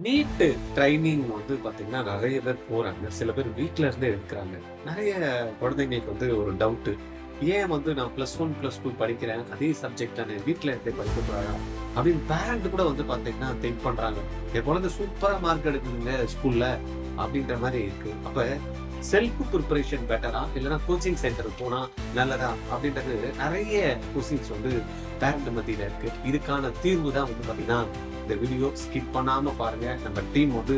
நீட்டு training வந்து பாத்தீங்கன்னா நிறைய பேர் போறாங்க. சில பேர் வீட்ல இருந்தே எடுக்குறாங்க. நிறைய குழந்தைங்களுக்கு வந்து ஒரு டவுட்டு. ஏன் வந்து நான் +1, +2 படிக்கிறேன். அதே சப்ஜெக்ட் தானே வீட்ல இருந்தே படிக்க கூடாதா? அப்படின்னு பேரண்ட் கூட வந்து பாத்தீங்கன்னா திங்க் பண்றாங்க. என் குழந்தை சூப்பரா மார்க் எடுக்குதுங்க ஸ்கூல்ல அப்படின்ற மாரி இருக்கு. அப்ப செல்ஃப் ப்ரிப்பரேஷன் பெட்டரா? இல்லன்னா கோச்சிங் சென்டர் போனா நல்லதா? அப்படின்றது நிறைய கொஸ்டின்ஸ் வந்து பேரண்ட் மத்தியில இருக்கு. இதுக்கான தீர்வு தான் வந்து பாத்தீங்கன்னா இந்த வீடியோ ஸ்கிப் பண்ணாம பாருங்க. நம்ம டீம் வந்து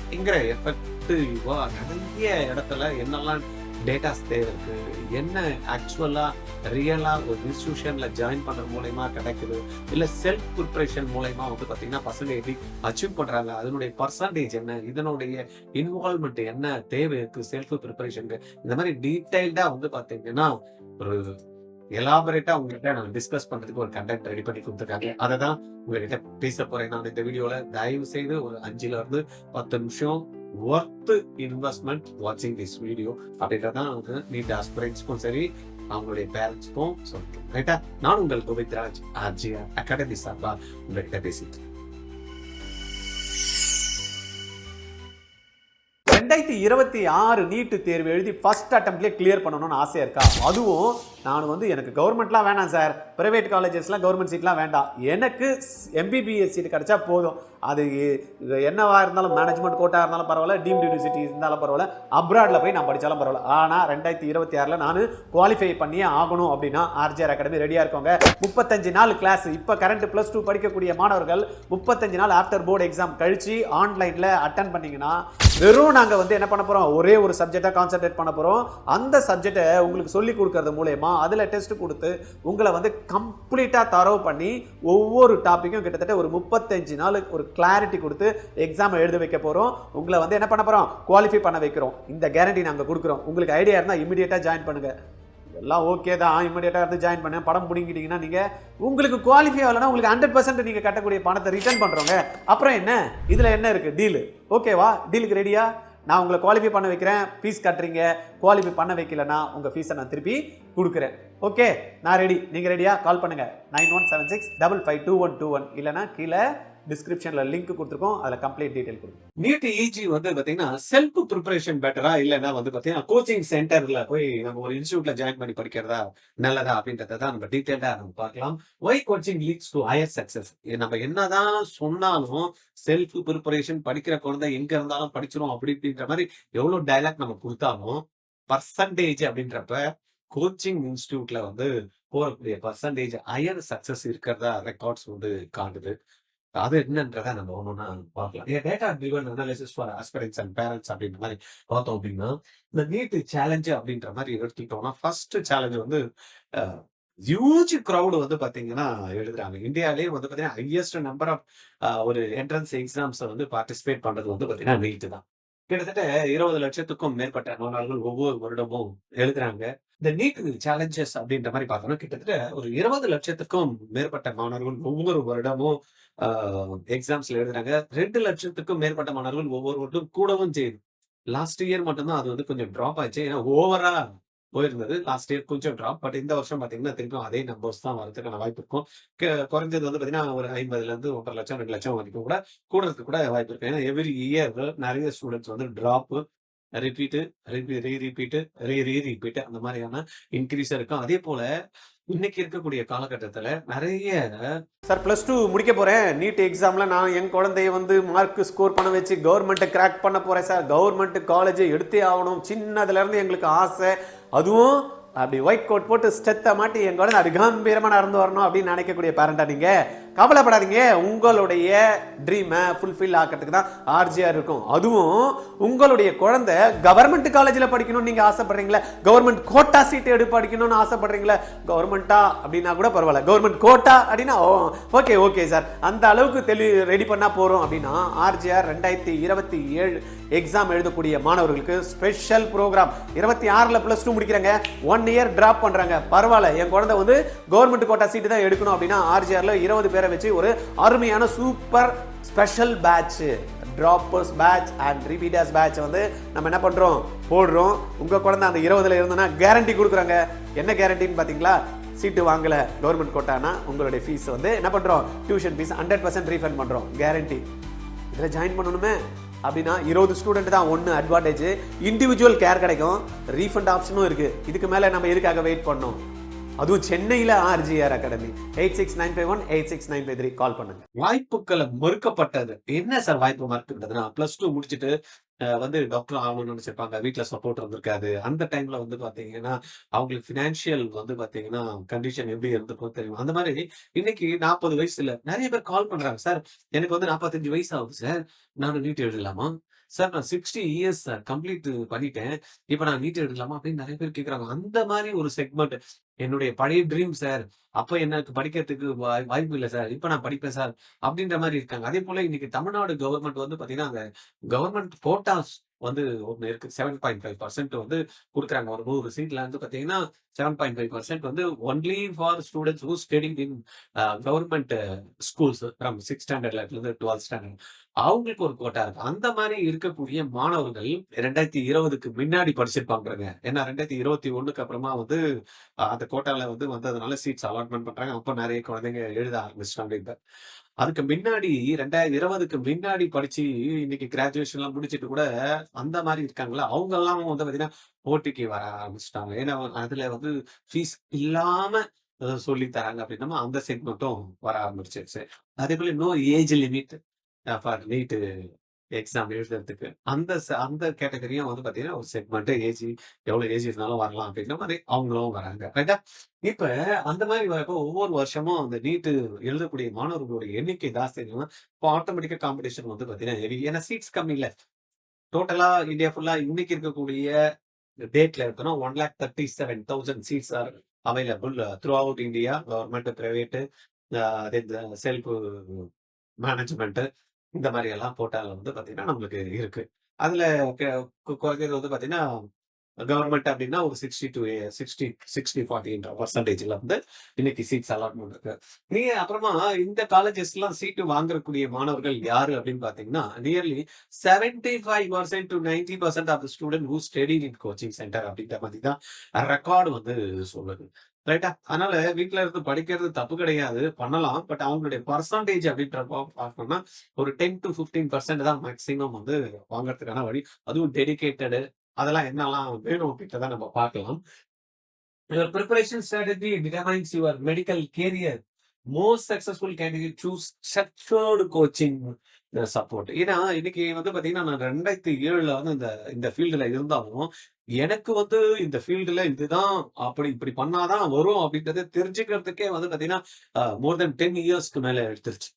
பயங்கர எஃபெக்டிவா நிறைய இடத்துல என்னெல்லாம் டேட்டாஸ் தேவை இருக்கு, என்ன ஆக்சுவலா ரியலா ஒரு இன்ஸ்டிடியூஷன்ல ஜாயின் பண்றது மூலயமா கிடைக்குது, இல்ல செல்ஃப் ப்ரிப்பரேஷன் மூலயமா வந்து பாத்தீங்கன்னா பசங்க எப்படி அச்சீவ் பண்றாங்க, அதனுடைய பர்சன்டேஜ் என்ன, இதனுடைய இன்வால்வ்மெண்ட் என்ன தேவை இருக்கு செல்ஃப் ப்ரிப்பரேஷனுக்கு, இந்த மாதிரி டீடைல்டா வந்து பாத்தீங்கன்னா ஒரு எலாபரேட்டா உங்ககிட்ட நான் டிஸ்கஸ் பண்றதுக்கு ஒரு கண்டென்ட் ரெடி பண்ணி கொடுத்துருக்காங்க. அதை தான் உங்ககிட்ட பேச போறேன் நான் இந்த வீடியோல. தயவு செய்து ஒரு 5ல இருந்து 10 நிமிஷம் ஒர்த் இன்வெஸ்ட்மெண்ட் வாட்சிங் திஸ் வீடியோ அப்படின்றதான் வந்து நீட் ஆஸ்பிரன்ட்ஸ்க்கும் சரி, அவங்களுடைய பேரண்ட்ஸ்க்கும் சொல்றேன். ரைட்டா? நான் உங்கள் கோவித்ராஜ் ஆர்ஜிஆர் அகாடமி சார்பா உங்ககிட்ட பேசிட்டு 2026 நீட்டு தேர்வு எழுதி ஃபர்ஸ்ட் அட்டம்ப்ட்லேயே கிளியர் பண்ணணும்னு ஆசையா இருக்கா? அதுவும் நான் வந்து எனக்கு கவர்மெண்ட்லாம் வேணாம் சார், பிரைவேட் காலேஜஸ்லாம் கவர்மெண்ட் சீட்லாம் வேண்டாம், எனக்கு MBBS சீட் கிடைச்சா போதும், அது என்னவா இருந்தாலும் மேனேஜ்மெண்ட் கோட்டா இருந்தாலும் பரவாயில்ல, டீம்டு யூனிவர்சிட்டி இருந்தாலும் பரவாயில்ல, அப்ராட்ல போய் நான் படிச்சாலும் பரவாயில்ல, ஆனால் 2026 நான் குவாலிஃபை பண்ணியே ஆகணும் அப்படின்னா ஆர்ஜிஆர் அகாடமி ரெடியா இருக்கோங்க. 35 நாள் கிளாஸ். இப்போ கரண்ட் +2 படிக்கக்கூடிய மாணவர்கள் 35 நாள் ஆஃப்டர் போர்டு எக்ஸாம் கழிச்சு ஆன்லைன்ல அட்டன் பண்ணீங்கன்னா வெறும் நாங்க வந்து என்ன பண்ண போறோம், ஒரே ஒரு சப்ஜெக்டா கான்சென்ட்ரேட் பண்ண போறோம். அந்த சப்ஜெக்டை உங்களுக்கு சொல்லி கொடுக்கறது மூலமா அதுல டெஸ்ட் கொடுத்து உங்களை வந்து கம்ப்ளீட்டா தரவு பண்ணி ஒவ்வொரு டாபிக்கும் கிட்டத்தட்ட ஒரு 35 நாள் ஒரு கிளாரிட்டி கொடுத்து எக்ஸாம் எழுத வைக்க போறோம். உங்களை வந்து என்ன பண்ண போறோம், குவாலிஃபை பண்ண வைக்கிறோம். இந்த கேரண்டி நாங்க கொடுக்குறோம். உங்களுக்கு ஐடியா இருந்தா இமிடியேட்டா ஜாயின் பண்ணுங்க. எல்லாம் ஓகே தான், இமிடியேட்டா வந்து ஜாயின் பண்ண படம் பிடிங்கிட்டீங்கன்னா நீங்க உங்களுக்கு குவாலிஃபை ஆகலன்னா உங்களுக்கு 100% நீங்க கட்டக்கூடிய பணத்தை ரிட்டர்ன் பண்றோங்க. அப்புறம் என்ன, இதுல என்ன இருக்கு, டீல் ஓகேவா? டீலுக்கு ரெடியா? நான் உங்களை குவாலிஃபை பண்ண வைக்கிறேன், ஃபீஸ் கட்டுறீங்க. குவாலிஃபை பண்ண வைக்கலன்னா உங்க ஃபீஸை நான் திருப்பி கொடுக்குறேன். ஓகே, நான் ரெடி. நீங்க ரெடியா? கால் பண்ணுங்க 9176552121 இல்லைன்னா கீழே டிஸ்கிரிப்ஷன்ல லிங்க் கொடுத்துருக்கோம், அதுல கம்ப்ளீட் டீடைல் கொடுக்கும். நீட் EG வந்து பாத்தீங்கன்னா செல்ஃப் ப்ரிப்பரேஷன் பெட்டரா இல்லைன்னா வந்து பாத்தீங்கன்னா கோச்சிங் சென்டர்ல போய் நம்ம ஒரு இன்ஸ்டிடியூட்ல ஜாயின் பண்ணி படிக்கிறதா நல்லதா அப்படின்றத தான் நம்ம டீடைல்டா நம்ம பார்க்கலாம். Why coaching leads to higher success. நம்ம என்னதான் சொன்னாலும் செல்ஃப் ப்ரிப்பரேஷன் படிக்கிற குழந்தை எங்க இருந்தாலும் படிச்சிரும் அப்படின்ற மாதிரி எவ்வளவு டைலாக் நம்ம கொடுத்தாலும் பர்சன்டேஜ் அப்படின்றப்ப கோச்சிங் இன்ஸ்டிடியூட்ல வந்து போறக்கூடிய பர்சன்டேஜ் ஹையர் சக்சஸ் இருக்கிறதா ரெக்கார்ட்ஸ் வந்து காட்டுது. அது என்னன்றதை நம்ம ஒன்னொன்னா பார்க்கலாம். Data driven analysis for aspirants and parents அப்படின்ற மாதிரி பார்த்தோம் அப்படின்னா, இந்த நீட் சேலஞ்சு அப்படின்ற மாதிரி எடுத்துக்கிட்டோம்னா ஃபர்ஸ்ட் சேலஞ்ச் வந்து ஹியூஜ் கிரௌடு வந்து பாத்தீங்கன்னா எழுதுறாங்க. இந்தியாவிலேயே வந்து பாத்தீங்கன்னா ஹையஸ்ட் நம்பர் ஆஃப் ஒரு என்ட்ரன்ஸ் எக்ஸாம்ஸ் வந்து பார்ட்டிசிபேட் பண்றது வந்து பாத்தீங்கன்னா நீட் தான். கிட்டத்தட்ட 20 லட்சத்துக்கும் மேற்பட்ட மாணவர்கள் ஒவ்வொரு வருடமும் எழுதுறாங்க. இந்த நீட் சேலஞ்சஸ் அப்படின்ற மாதிரி பார்த்தோம்னா கிட்டத்தட்ட ஒரு 20 லட்சத்துக்கும் மேற்பட்ட மாணவர்கள் ஒவ்வொரு வருடமும் எக்ஸாம்ஸ்ல எழுதுறாங்க. 2 லட்சத்துக்கும் மேற்பட்ட மாணவர்கள் ஒவ்வொரு வருடம் கூடவும் செய்யுது. லாஸ்ட் இயர் மட்டும்தான் அது வந்து கொஞ்சம் டிராப் ஆச்சு. ஏன்னா ஓவரா போயிருந்தது. லாஸ்ட் இயர் கொஞ்சம் டிராப். பட் இந்த வருஷம் பாத்தீங்கன்னா திருப்பியும் அதே நம்பர்ஸ் தான் வரதுக்கான வாய்ப்பு இருக்கும். குறைஞ்சது வந்து பாத்தீங்கன்னா ஒரு 50ல இருந்து 1.5 லட்சம் 2 லட்சம் வரைக்கும் கூட கூடுறதுக்கு கூட வாய்ப்பு இருக்கு. ஏன்னா எவ்ரி இயர் நிறைய ஸ்டூடெண்ட்ஸ் வந்து டிராப், ரிப்பீட், ரிப்பீட் அந்த மாதிரியான இன்க்ரீஸ் இருக்கும். அதே போல இன்னைக்கு இருக்கக்கூடிய காலகட்டத்துல நிறைய சார் +2 முடிக்க போறேன், நீட் எக்ஸாம்ல நான் என் குழந்தைய வந்து மார்க் ஸ்கோர் பண்ண வச்சு கவர்மெண்ட்டை கிராக் பண்ண போறேன் சார், கவர்மெண்ட் காலேஜை எடுத்தே ஆகணும், சின்னதுல இருந்து எங்களுக்கு ஆசை, அதுவும் அப்படி ஒயிட் கோட் போட்டு ஸ்டெத்தை மாட்டி என் குழந்தை அது கம்பீரமா நடந்து வரணும் அப்படின்னு நினைக்கக்கூடிய பேரண்டா நீங்க கவலைப்படாதீங்க. உங்களுடைய ட்ரீமை ஃபுல்ஃபில் ஆக்கிறதுக்கு தான் ஆர்ஜிஆர் இருக்கும். அதுவும் உங்களுடைய குழந்தை கவர்மெண்ட் காலேஜில் படிக்கணும்னு நீங்க ஆசைப்படுறீங்களா, கவர்மெண்ட் கோட்டா சீட் எடுத்து படிக்கணும்னு ஆசைப்படுறீங்களா, கவர்மெண்டா அப்படின்னா கூட பரவாயில்ல, கவர்மெண்ட் கோட்டா அப்படின்னா ஓகே சார் அந்த அளவுக்கு ரெடி பண்ணா போறோம் அப்படின்னா ஆர்ஜிஆர் 2027 எக்ஸாம் எழுதக்கூடிய மாணவர்களுக்கு ஸ்பெஷல் ப்ரோக்ராம். 26ல +2 முடிக்கிறாங்க, 1 இயர் டிராப் பண்றாங்க, பரவாயில்ல என் குழந்தை வந்து கவர்மெண்ட் கோட்டா சீட் தான் எடுக்கணும் அப்படின்னா ஆர்ஜிஆர்ல 20 பேரை வச்சு ஒரு அருமையான super special batch, droppers batch and repeaters batch வந்து நம்ம என்ன பண்றோம், போடுறோம். உங்க குழந்தை அந்த 20ல இருந்தனா கேரண்டி கொடுக்குறாங்க. என்ன கேரண்டின்னு பாத்தீங்களா, சீட்டு வாங்கல கவர்மெண்ட் கோட்டானா உங்களுடைய ஃபீஸ் வந்து என்ன பண்றோம், டியூஷன் ஃபீஸ் 100% ரீஃபண்ட் பண்றோம், கேரண்டி. இதில் ஜாயின் பண்ணணுமே அப்படின்னா 20 ஸ்டூடெண்ட் தான். ஒன்று அட்வான்டேஜ், இண்டிவிஜுவல் கேர் கிடைக்கும், ரீஃபண்ட் ஆப்ஷனும் இருக்குது. இதுக்கு மேலே நம்ம எதுக்காக வெயிட் பண்ணோம்? அதுவும் சென்னையில் RGR அகாடமி. 8695186953 கால் பண்ணுங்க. வாய்ப்புகளை மறுக்கப்பட்டது. என்ன சார் வாய்ப்பு மறுக்கப்பட்டதுன்னா, +2 முடிச்சுட்டு வந்து டாக்டர் ஆகணும்னு நினைச்சிருப்பாங்க. வீட்ல சப்போர்ட் இருந்திருக்காது. அந்த டைம்ல வந்து பாத்தீங்கன்னா, அவங்களுக்கு ஃபினான்ஷியல் வந்து பாத்தீங்கன்னா, கண்டிஷன் எப்படி இருந்திருக்கும் தெரியும். அந்த மாதிரி இன்னைக்கு 40 வயசுல நெறைய பேர் கால் பண்றாங்க. சார் எனக்கு வந்து 45 வயசு ஆகுது சார். நானும் நீட் எழுதலாமா? சார் நான் 60 இயர்ஸ் சார் கம்ப்ளீட் பண்ணிட்டேன். இப்ப நான் நீட் எழுதலாமா? அப்படின்னு நெறைய பேர் கேட்கறாங்க. அந்த மாரி ஒரு செக்மெண்ட். என்னுடைய பழைய ட்ரீம் சார். அப்ப எனக்கு படிக்கிறதுக்கு வாய்ப்பு இல்ல சார். இப்ப நான் படிப்பேன் சார். அப்படின்ற மாரி இருக்காங்க. அதேபோல இன்னைக்கு தமிழ்நாடு கவர்ன்மெண்ட் வந்து பாத்தீங்கன்னா, அந்த கவர்ன்மெண்ட் கோட்டாஸ் வந்து ஒண்ணு இருக்கு. 7.5% வந்து குடுக்குறாங்க. ஒரு 100 சீட்ல வந்து பாத்தீங்கன்னா, 7.5% வந்து only for students who studying in government schools from 6th ஸ்டாண்டர்ட்ல இருந்து 12th ஸ்டாண்டர்ட். அவங்களுக்கு ஒரு கோட்டா இருக்கு. அந்த மாரி இருக்கக்கூடிய மாணவர்கள் 2020க்கு முன்னாடி படிச்சிருப்பாங்க. ஏன்னா 2021க்கு அப்புறமா வந்து அந்த கோட்டால வந்து வந்ததுனால சீட்ஸ் அலாட்மென்ட் பண்றாங்க. அப்ப நெறைய குழந்தைங்க எழுத ஆரம்பிச்சுட்டாங்க இப்ப. அதுக்கு முன்னாடி 2020க்கு முன்னாடி படிச்சு இன்னைக்கு கிராஜுவேஷன்லாம் முடிச்சுட்டு கூட அந்த மாரி இருக்காங்கல்ல, அவங்கலாம் வந்து பாத்தீங்கன்னா, போட்டிக்கு வர ஆரம்பிச்சுட்டாங்க. ஏன்னா அதுல வந்து ஃபீஸ் இல்லாம சொல்லி தராங்க அப்படின்னா, அந்த செக்மெண்ட்டும் வர ஆரம்பிச்சிருச்சு. அதேபோல no age limit for NEET exam எழுதுறதுக்கு. அந்த கேட்டகரியும் வந்து பாத்தீங்கன்னா, ஒரு செக்மெண்ட் எவ்வளவு ஏஜ் இருந்தாலும் வரலாம் அப்படின்ற மாரி அவங்களும் வராங்க. ரைட்டா? இப்ப அந்த மாரி வரப்போ ஒவ்வொரு வருஷமும் அந்த நீட் எழுதக்கூடிய மாணவர்களுடைய எண்ணிக்கை ஜாஸ்தியாகுதுன்னா, இப்போ ஆட்டோமேட்டிக்கா காம்படிஷன் வந்து பாத்தீங்கன்னா ஹெவி. ஏன்னா சீட்ஸ் கம்மி இல்ல. டோட்டலா இந்தியா ஃபுல்லா இன்னைக்கு இருக்கக்கூடிய டேட்ல எடுத்தோம்னா 1,37,000 seats are available throughout India. Government, private, self management இந்த மாரி எல்லாம் போட்டால வந்து பாத்தீங்கன்னா, நம்மளுக்கு இருக்கு. அதுல குறைஞ்சது வந்து பாத்தீங்கன்னா, கவர்ன்மெண்ட் அப்டின்னா ஒரு 60-40% வந்து இன்னைக்கு சீட்ஸ் அலாட்மென்ட் இருக்கு. நீங்க அப்புறமா இந்த காலேஜஸ்லாம் சீட் வாங்கக்கூடிய மாணவர்கள் யாரு அப்படின்னு பார்த்தீங்கன்னா, nearly 75% of the student who studied in coaching centre அப்படின்ற மாதிரி தான் ரெக்கார்ட் வந்து சொல்லுது. ரைட்டா? அதனால வீட்ல இருந்து படிக்கிறது தப்பு கிடையாது. பண்ணலாம். பட் அவங்களுடைய பெர்சன்டேஜ் அப்படின்றப்போ பார்த்தோம்னா, ஒரு 10-15% தான் மேக்ஸிமம் வந்து வாங்குறதுக்கான வழி. அதுவும் டெடிகேட்டட் அதெல்லாம் என்னலாம் வேணும் அப்படின்றத நம்ம பார்க்கலாம். Your preparation strategy determines your medical career. Most successful candidate choose structured coaching support. ஏன்னா இன்னைக்கு வந்து பாத்தீங்கன்னா, நான் 2007ல வந்து இந்த ஃபீல்டுல இருந்தாலும், எனக்கு வந்து இந்த ஃபீல்டுல இதுதான் இப்படி பண்ணாதான் வரும் அப்படின்றத தெரிஞ்சுக்கிறதுக்கே வந்து பாத்தீங்கன்னா, மோர் தென் 10 இயர்ஸ்க்கு மேல எடுத்துருச்சு.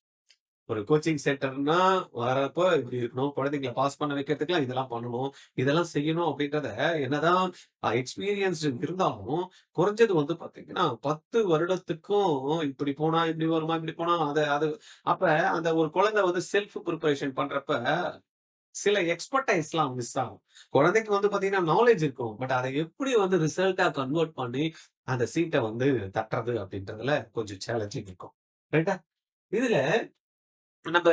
ஒரு கோச்சிங் சென்டர்னா வரப்போ இப்படி இருக்கணும். குழந்தைங்கள பாஸ் பண்ண வைக்கிறதுக்குலாம் இதெல்லாம் பண்ணணும். இதெல்லாம் செய்யணும் அப்படின்றத என்னதான் எக்ஸ்பீரியன்ஸ்டு இருந்தாலும், குறைஞ்சது வந்து பார்த்தீங்கன்னா, 10 வருடத்துக்கும் இப்படி போனா இப்படி வருமா, இப்படி போனா அது அப்ப அந்த ஒரு குழந்தை வந்து செல்ஃப் பிரிப்பரேஷன் பண்றப்ப, சில எக்ஸ்பர்டைஸ்லாம் மிஸ் ஆகும். குழந்தைக்கு வந்து பார்த்தீங்கன்னா, நாலேட்ஜ் இருக்கும். பட் அத எப்படி வந்து ரிசல்ட்டா கன்வெர்ட் பண்ணி, அந்த சீட்ட வந்து தட்டுறது அப்படின்றதுல கொஞ்சம் சேலஞ்சிங் இருக்கும். ரைட்டா? இதுல நம்ம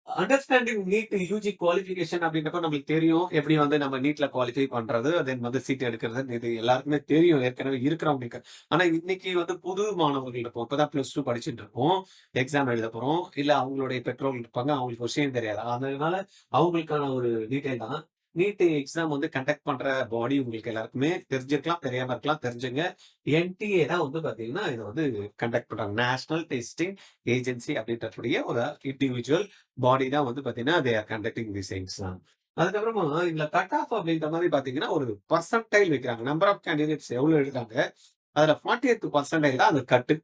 அண்டர்ஸ்டாண்டிங் நீட் யூஜி குவாலிஃபிகேஷன் அப்படின்றப்ப நம்மளுக்கு தெரியும். எப்படி வந்து நம்ம நீட்ல குவாலிஃபை பண்றது, தென் வந்து சீட் எடுக்கிறது இது எல்லாருக்குமே தெரியும் ஏற்கனவே இருக்கிறவங்களுக்கு. ஆனா இன்னைக்கு வந்து புது மாணவர்கள் இருப்போம். இப்பதான் +2 படிச்சுட்டு இருப்போம். எக்ஸாம் எழுத போறோம். இல்ல அவங்களுடைய பெற்றோர்கள் இருப்பாங்க. அவங்களுக்கு விஷயம் தெரியாது. அதனால அவங்களுக்கான ஒரு டீடைல் தான். நீட் எக்ஸாம் வந்து கண்டக்ட் பண்ற பாடி உங்களுக்கு எல்லாருக்குமே தெரிஞ்சிருக்கலாம், தெரியாம இருக்கலாம். தெரிஞ்சுங்க. NTA தான் வந்து பாத்தீங்கன்னா, இத வந்து கண்டக்ட் பண்றாங்க. நேஷனல் டெஸ்டிங் ஏஜென்சி அப்படின்றக்கூடிய ஒரு இண்டிவிஜுவல் பாடி தான் வந்து பாத்தீங்கன்னா, they are conducting this exam. அதுக்கப்புறமா இதுல கட் ஆஃப் அப்படின்ற மாதிரி பாத்தீங்கன்னா, ஒரு பெர்சன்டைல் வைக்கிறாங்க. நம்பர் ஆஃப் கேண்டிடேட்ஸ் எவ்வளவு எடுத்தாங்க. அதுல 40th பெர்சன்டைல் தான் அந்த கட்டு.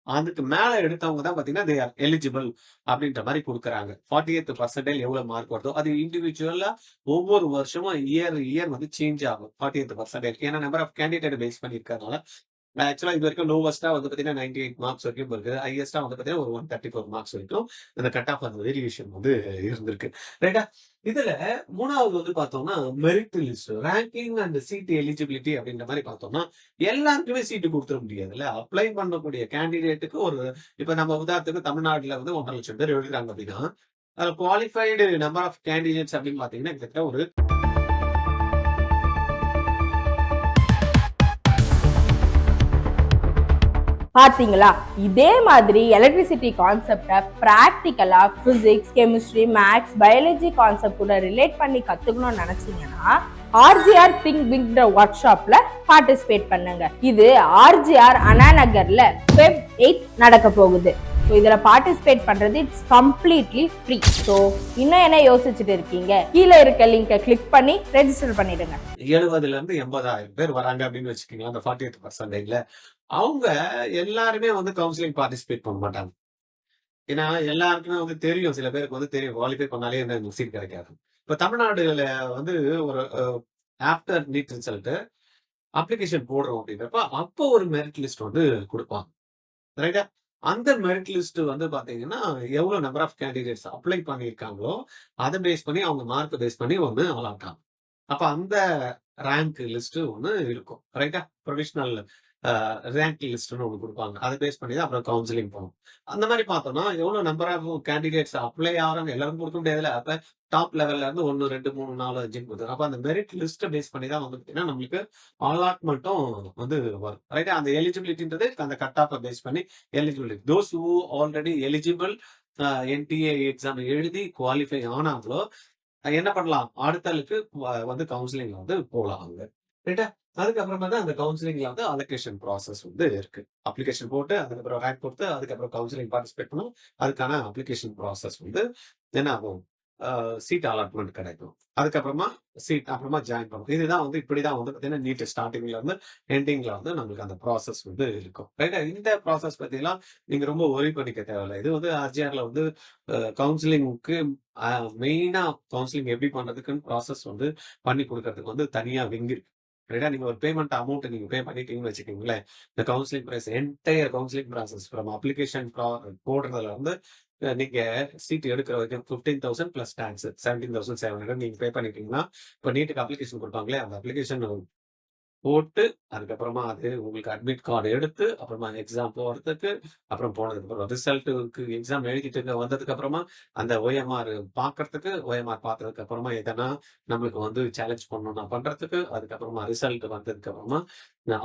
அதுக்கு மேல எடுத்தவங்க தான் பாத்தீங்கன்னா, தே ஆர் எலிஜிபிள் அப்படின்ற மாரி குடுக்குறாங்க. 40th பெர்சன்டைல் எவ்வளவு மார்க் வருதோ, அது இண்டிவிஜுவலா ஒவ்வொரு வருஷமும் இயர் வந்து சேஞ்ச் ஆகும். 40th percentile. ஏன்னா நம்பர் ஆஃப் கேண்டிடேட் பேஸ் பண்ணி இருக்கிறதுனால. ஆக்சுவலா இதுவரைக்கும் லோவஸ்ட்டா வந்து பாத்தீங்கன்னா 98 மார்க்ஸ் வரைக்கும் இருக்கு. ஹையஸ்ட்டா வந்து பாத்தீங்கன்னா ஒரு 134 மார்க்ஸ் வரைக்கும் இந்த கட் ஆஃப் அந்த வேரியேஷன் வந்து இருந்திருக்கு. ரைட்டா? இதுல 3வது வந்து பார்த்தோம்னா, merit list, ranking and seat eligibility அப்படின்ற மாரி பார்த்தோம்னா, எல்லாருக்குமே சீட்டு குடுத்துற முடியாதுல்ல. அப்ளை பண்ணக்கூடிய கேண்டிடேட்டுக்கு இப்ப நம்ம உதாரணத்துக்கு தமிழ்நாட்டுல வந்து 1,50,000 பேர் எழுதுறாங்க அப்படின்னா, அதுல குவாலிஃபைடு நம்பர் ஆஃப் கேண்டிடேட்ஸ் அப்படின்னு பார்த்தீங்கன்னா, கிட்டத்தட்ட ஒரு பாத்தீங்களா? இதே மாதிரி எலக்ட்ரிசிட்டி கான்செப்டை பிராக்டிக்கலா physics, chemistry, maths, biology concept கூட ரிலேட் பண்ணி கத்துக்கணும்னு நினைச்சீங்கன்னா ஆர்ஜிஆர் திங்க் பிக்ன்ற ஒர்க் ஷாப்ல பார்ட்டிசிபேட் பண்ணுங்க. இது ஆர்ஜிஆர் அண்ணா நகர்ல Feb 8 நடக்க போகுது. ஸோ இதுல பார்ட்டிசிபேட் பண்றது இட்ஸ் கம்ப்ளீட்லி ஃப்ரீ. ஸோ இன்னும் என்ன யோசிச்சுட்டு இருக்கீங்க? கீழே இருக்க லிங்கை கிளிக் பண்ணி ரெஜிஸ்டர் பண்ணிடுங்க. 70,000 இருந்து 80,000 பேர் வராங்க அப்படின்னு வச்சுக்கீங்களா, அந்த 48%. அவங்க எல்லாருமே வந்து கவுன்சிலிங் பார்ட்டிசிபேட் பண்ண மாட்டாங்க. ஏன்னா எல்லாருக்குமே வந்து தெரியும், சில பேருக்கு வந்து தெரியும் குவாலிஃபை பண்ணாலே என்ன சீட் கிடைக்காது. இப்ப தமிழ்நாடுல வந்து ஒரு ஆஃப்டர் நீட் ரிசல்ட் அப்ளிகேஷன் போடுறோம் அப்படின்றப்ப அப்போ ஒரு மெரிட் லிஸ்ட் வந்து கொடுப்பாங்க. ரைட்டா? அந்த மெரிட் லிஸ்ட் வந்து பாத்தீங்கன்னா எவ்வளவு நம்பர் ஆஃப் கேண்டிடேட்ஸ் அப்ளை பண்ணியிருக்காங்களோ அதை பேஸ் பண்ணி அவங்க மார்க் பேஸ் பண்ணி ஒண்ணு அலாட் ஆகும். அப்ப அந்த ரேங்க் லிஸ்ட் ஒண்ணு இருக்கும். ரைட்டா? ப்ரொவிஷனல் ரேங்க் லிஸ்ட்னு ஒண்ணு கொடுப்பாங்க. அதை பேஸ் பண்ணி தான் அப்புறம் கவுன்சிலிங் போகும். அந்த மாதிரி பார்த்தோம்னா எவ்வளவு நம்பர் ஆஃப் கேண்டிடேட்ஸ் அப்ளை ஆகிறாங்க எல்லாருக்கும் கொடுக்க முடியாதுல்ல. அப்ப டாப் லெவல்ல இருந்து 1, 2, 3, 4, 5 கொடுத்தாங்க. அப்ப அந்த மெரிட் லிஸ்ட் பேஸ் பண்ணி தான் வந்து பார்த்தீங்கன்னா நம்மளுக்கு அலாட்மெண்ட்டும் வந்து வரும். ரைட்டா? அந்த எலிஜிபிலிட்டின்றது அந்த கட் ஆஃப் பேஸ் பண்ணி eligibility. Those who already eligible NDA exam எழுதி குவாலிஃபை ஆனாங்களோ என்ன பண்ணலாம், அடுத்தலுக்கு வந்து கவுன்சிலிங்ல வந்து போகலாம் அவங்க. ரைட்டா? அதுக்கப்புறமா தான் அந்த கவுன்சிலிங்ல வந்து அலோகேஷன் ப்ராசஸ் வந்து இருக்கு. அப்ளிகேஷன் போட்டு அதுக்கப்புறம் ரேங்க் கொடுத்து அதுக்கப்புறம் கவுன்சிலிங் பார்ட்டிசிபேட் பண்ணணும். அதுக்கான அப்ளிகேஷன் ப்ராசஸ் வந்து என்ன ஆகும், சீட் அலாட்மெண்ட் கிடைக்கும். அதுக்கப்புறமா சீட் அப்புறமா ஜாயின் பண்ணும். இதுதான் வந்து இப்படிதான் வந்து பார்த்தீங்கன்னா நீட் ஸ்டார்டிங்ல இருந்து எண்டிங்ல வந்து நம்மளுக்கு அந்த ப்ராசஸ் வந்து இருக்கும். ரைட்டா? இந்த ப்ராசஸ் பத்திலாம் நீங்க ரொம்ப ஒரி பண்ணிக்க தேவையில்லை. இது வந்து ஆர்ஜிஆர்ல வந்து கவுன்சிலிங்க்கு மெயினா கவுன்சிலிங் எப்படி பண்றதுக்குன்னு ப்ராசஸ் வந்து பண்ணி கொடுக்கறதுக்கு வந்து தனியா விங் இருக்கு. ரைட்டா? நீங்க ஒரு பேமெண்ட் அமௌண்ட் நீங்க பே பண்ணிட்டீங்கன்னு வச்சுக்கீங்களேன், இந்த counselling price entire counselling process from application போடுறதுல வந்து நீங்க சீட் எடுக்கிற வரைக்கும் 15,000 பிளஸ் டாக்ஸ் 17,700 நீங்க பே பண்ணிட்டீங்கன்னா, இப்ப நீட்டுக்கு அப்ளிகேஷன் கொடுப்பாங்களே அந்த அப்ளிகேஷன் போட்டு அதுக்கப்புறமா அது உங்களுக்கு அட்மிட் கார்டு எடுத்து அப்புறமா எக்ஸாம் போறதுக்கு அப்புறம் போனதுக்கு அப்புறம் ரிசல்ட்டுக்கு எக்ஸாம் எழுதிட்டு வந்ததுக்கு அப்புறமா அந்த OMR பாக்குறதுக்கு OMR பார்த்ததுக்கு அப்புறமா எதனா நம்மளுக்கு வந்து சேலஞ்ச் பண்ணணும்னா பண்றதுக்கு அதுக்கப்புறமா ரிசல்ட் வந்ததுக்கு அப்புறமா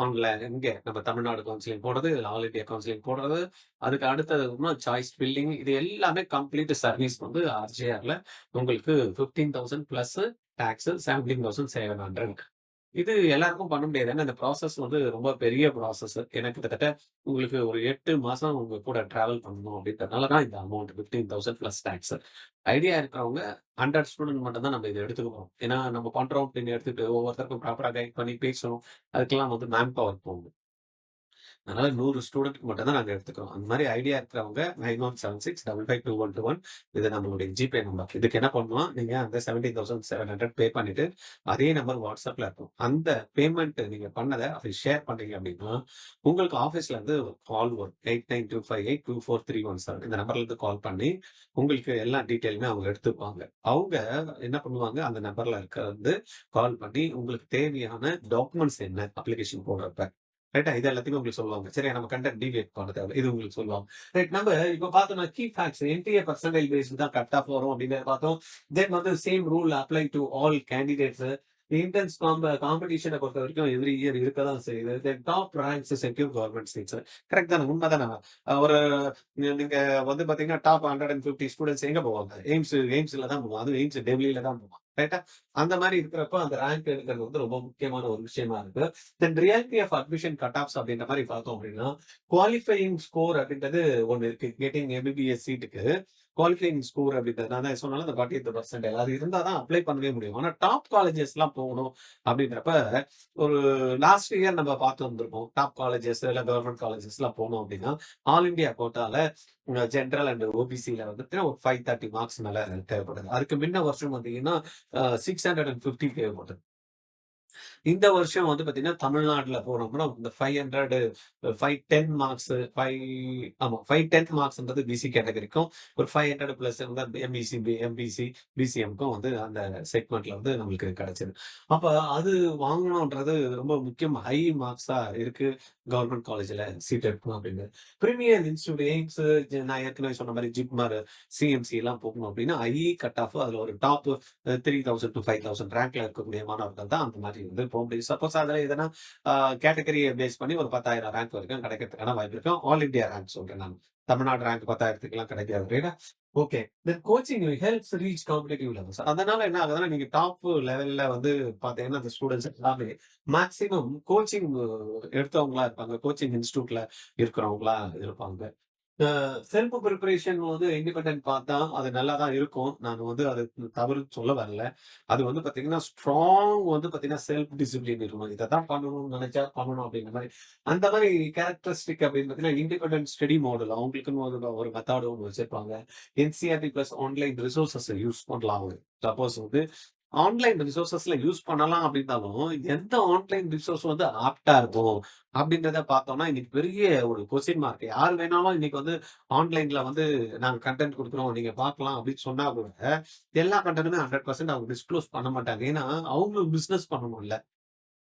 ஆன்லைன் இங்க நம்ம தமிழ்நாடு கவுன்சிலிங் போடுறது, ஆல் இண்டியா கவுன்சிலிங் போடுறது, அதுக்கு அடுத்ததுமா சாய்ஸ் ஃபில்லிங், இது எல்லாமே கம்ப்ளீட் சர்வீஸ் வந்து ஆர்ஜிஆர்ல உங்களுக்கு 15,000 பிளஸ் டாக்ஸ் 17,700. இது எல்லாருக்கும் பண்ண முடியாது. ஏன்னா, இந்த ப்ராசஸ் வந்து ரொம்ப பெரிய ப்ராசஸ். ஏன்னா கிட்டத்தட்ட உங்களுக்கு ஒரு 8 மாசம் உங்க கூட டிராவல் பண்ணணும் அப்படின்றதுனால தான் இந்த அமௌண்ட் 15,000 பிளஸ் டாக்ஸ். ஐடியா இருக்கிறவங்க 100 ஸ்டூடெண்ட் மட்டும் தான் நம்ம இத எடுத்துக்குவோம். ஏன்னா நம்ம பண்றோம் அப்படின்னு எடுத்துட்டு ஒவ்வொருத்தருக்கும் ப்ராப்பரா கைட் பண்ணி பேசணும். அதுக்கெல்லாம் வந்து மேன் பவர் போகும். அதனால 100 ஸ்டூடெண்ட்க்கு மட்டும் தான் நாங்க எடுத்துக்கிறோம். அந்த மாதிரி ஐடியா இருக்கிறவங்க 9176552121 இது நம்மளுடைய ஜிபே நம்பர். இதுக்கு என்ன பண்ணணும், நீங்க அந்த 17,700 பே பண்ணிட்டு அதே நம்பர் வாட்ஸ்அப்ல இருக்கும். அந்த பேமெண்ட் நீங்க பண்ணத அப்படி ஷேர் பண்ணீங்க அப்படின்னா, உங்களுக்கு ஆஃபீஸ்ல இருந்து ஒரு கால் வரும். 8925824317 இந்த நம்பர்ல இருந்து கால் பண்ணி உங்களுக்கு எல்லா டீட்டெயிலுமே அவங்க எடுத்துப்பாங்க. அவங்க என்ன பண்ணுவாங்க, அந்த நம்பர்ல இருக்கிறது கால் பண்ணி உங்களுக்கு தேவையான டாக்குமெண்ட்ஸ் என்ன அப்ளிகேஷன் போடுறப்ப ரைட்டா? இது எல்லாத்தையுமே உங்களுக்கு சொல்லுவாங்க. சரியா? நம்ம கன்டென்ட் டீவியேட் பண்ண தேவையில்ல. இது உங்களுக்கு சொல்லுவாங்க. ரைட். நம்ம இப்ப பார்த்தோம்னா key facts NTA percentile based தான் கட் ஆஃப் வரும் அப்படின்னு பார்த்தோம். தென் வந்து same rule apply to all candidates. Intense காம்படிஷனை பொறுத்த வரைக்கும் எவ்ரி இயர் இருக்க தான் செய்யுது. Then top ranks secure government seats. Correct தானே? உண்மை தானே? ஒரு நீங்க வந்து பாத்தீங்கன்னா டாப் 150 ஸ்டூடெண்ட்ஸ் எங்க போவாங்க? எய்ம்ஸ்ல தான் போவாங்க. அது எய்ம்ஸ் டெல்லியில தான் போவாங்க. ரைட்டா? அந்த மாதிரி இருக்கிறப்ப அந்த ரேங்க் எடுக்கிறது வந்து ரொம்ப முக்கியமான ஒரு விஷயமா இருக்கு. Then reality of admission cut offs அப்படின்ற மாதிரி பார்த்தோம் அப்படின்னா, குவாலிஃபையிங் ஸ்கோர் அப்படின்றது ஒண்ணு இருக்கு. கெட்டிங் எம்பிபிஎஸ் சீட்டுக்கு குவாலிஃபையிங் ஸ்கோர் அப்படின்றது நான் தான் சொன்னாலும் அந்த 48% அது இருந்தா தான் அப்ளை பண்ணவே முடியும். ஆனா டாப் காலேஜஸ் எல்லாம் போகணும் அப்படின்றப்ப ஒரு லாஸ்ட் இயர் நம்ம பார்த்து வந்திருப்போம். டாப் காலேஜஸ் இல்ல கவர்மெண்ட் காலேஜஸ் எல்லாம் போனோம் அப்படின்னா ஆல் இண்டியா கோட்டால ஜென்ரல் அண்ட் ஓபிசில வந்துட்டு ஒரு 530 மார்க்ஸ் மேல தேவைப்படுது. அதுக்கு முன்ன வருஷம் வந்தீங்கன்னா 650 தேவைப்படுது. இந்த வருஷம் வந்து பாத்தீங்கன்னா தமிழ்நாட்டுல போனோம்னா இந்த 500 510 மார்க்ஸ் 510 மார்க்ஸ்ன்றது பிசி கேட்டகரிக்கும் ஒரு 500 பிளஸ் இருந்தா எம்பிசி பிசிஎம்க்கும் வந்து அந்த செக்மெண்ட்ல வந்து நம்மளுக்கு கிடைச்சது. அப்ப அது வாங்கணும்ன்றது ரொம்ப முக்கியம். ஹை மார்க்ஸா இருக்கு கவர்மெண்ட் காலேஜ்ல சீட் எடுக்கணும் அப்படின்னு. பிரீமியர் இன்ஸ்டியூட் எய்ம்ஸ் நான் ஏற்கனவே சொன்ன மாதிரி ஜிப்மர் சிஎம்சி எல்லாம் போகணும் அப்படின்னா ஐ கட் ஆஃப் அதுல ஒரு டாப் 3,000 to 5,000 ரேங்க்ல இருக்கக்கூடிய மாணவர்கள் தான் அந்த மாதிரி வந்து போக முடியும். சப்போஸ் அதுல எதனா கேட்டகரிய பேஸ் பண்ணி ஒரு 10,000 ரேங்க் வரைக்கும் கிடைக்கிறதுக்கான வாய்ப்பு இருக்கு. ஆல் இந்தியா ரேங்க் சொல்றேன் நான். தமிழ்நாடு ரேங்க் 10,000த்துக்குலாம் கிடைக்காது. ரைட்டா? Okay. Then coaching helps reach competitive levels. அதனால என்ன ஆகுதுன்னா, நீங்க டாப் லெவல்ல வந்து பார்த்தீங்கன்னா, அந்த ஸ்டூடண்ட்ஸ் எல்லாமே மேக்ஸிமம் கோச்சிங் எடுத்தவங்களா இருப்பாங்க. கோச்சிங் இன்ஸ்டிடியூட்ல இருக்கிறவங்களா இருப்பாங்க. செல்ஃப் பிரிப்பரேஷன் வந்து இண்டிபெண்டன்ட் பார்த்தா அது நல்லா தான் இருக்கும். நான் வந்து அது தவறு சொல்ல வரல. அது வந்து பார்த்தீங்கன்னா, ஸ்ட்ராங் வந்து பார்த்தீங்கன்னா, செல்ஃப் டிசிப்ளின் இருக்கணும். இத தான் பண்ணணும்னு நெனைச்சா பண்ணணும் அப்படிங்கிற மாரி. அந்த மாரி கேரக்டரிஸ்டிக் அப்படின்னு பார்த்தீங்கன்னா, இண்டிபெண்டன்ட் ஸ்டடி மாடல் அவங்களுக்குன்னு ஒரு மெத்தட் ஒண்ணு வச்சிருப்பாங்க. NCERT plus online resources use பண்ணலாம் அவங்க. சப்போஸ் வந்து ஆன்லைன் ரிசோர்ஸஸ்ல யூஸ் பண்ணலாம் அப்படின்னாலும், எந்த ஆன்லைன் ரிசோர்ஸ் வந்து ஆப்ட்டா இருக்கும் அப்படின்றத பார்த்தோம்னா, இன்னைக்கு பெரிய ஒரு கொஸ்டின் மார்க். யார் வேணாலும் இன்னைக்கு வந்து ஆன்லைன்ல வந்து நாங்க கன்டென்ட் குடுக்குறோம். நீங்க பார்க்கலாம் அப்படின்னு சொன்னா கூட, எல்லா கன்டென்ட்டுமே 100% அவங்க டிஸ்க்ளோஸ் பண்ண மாட்டாங்க. ஏன்னா, அவங்களும் பிசினஸ் பண்ணணும்ல.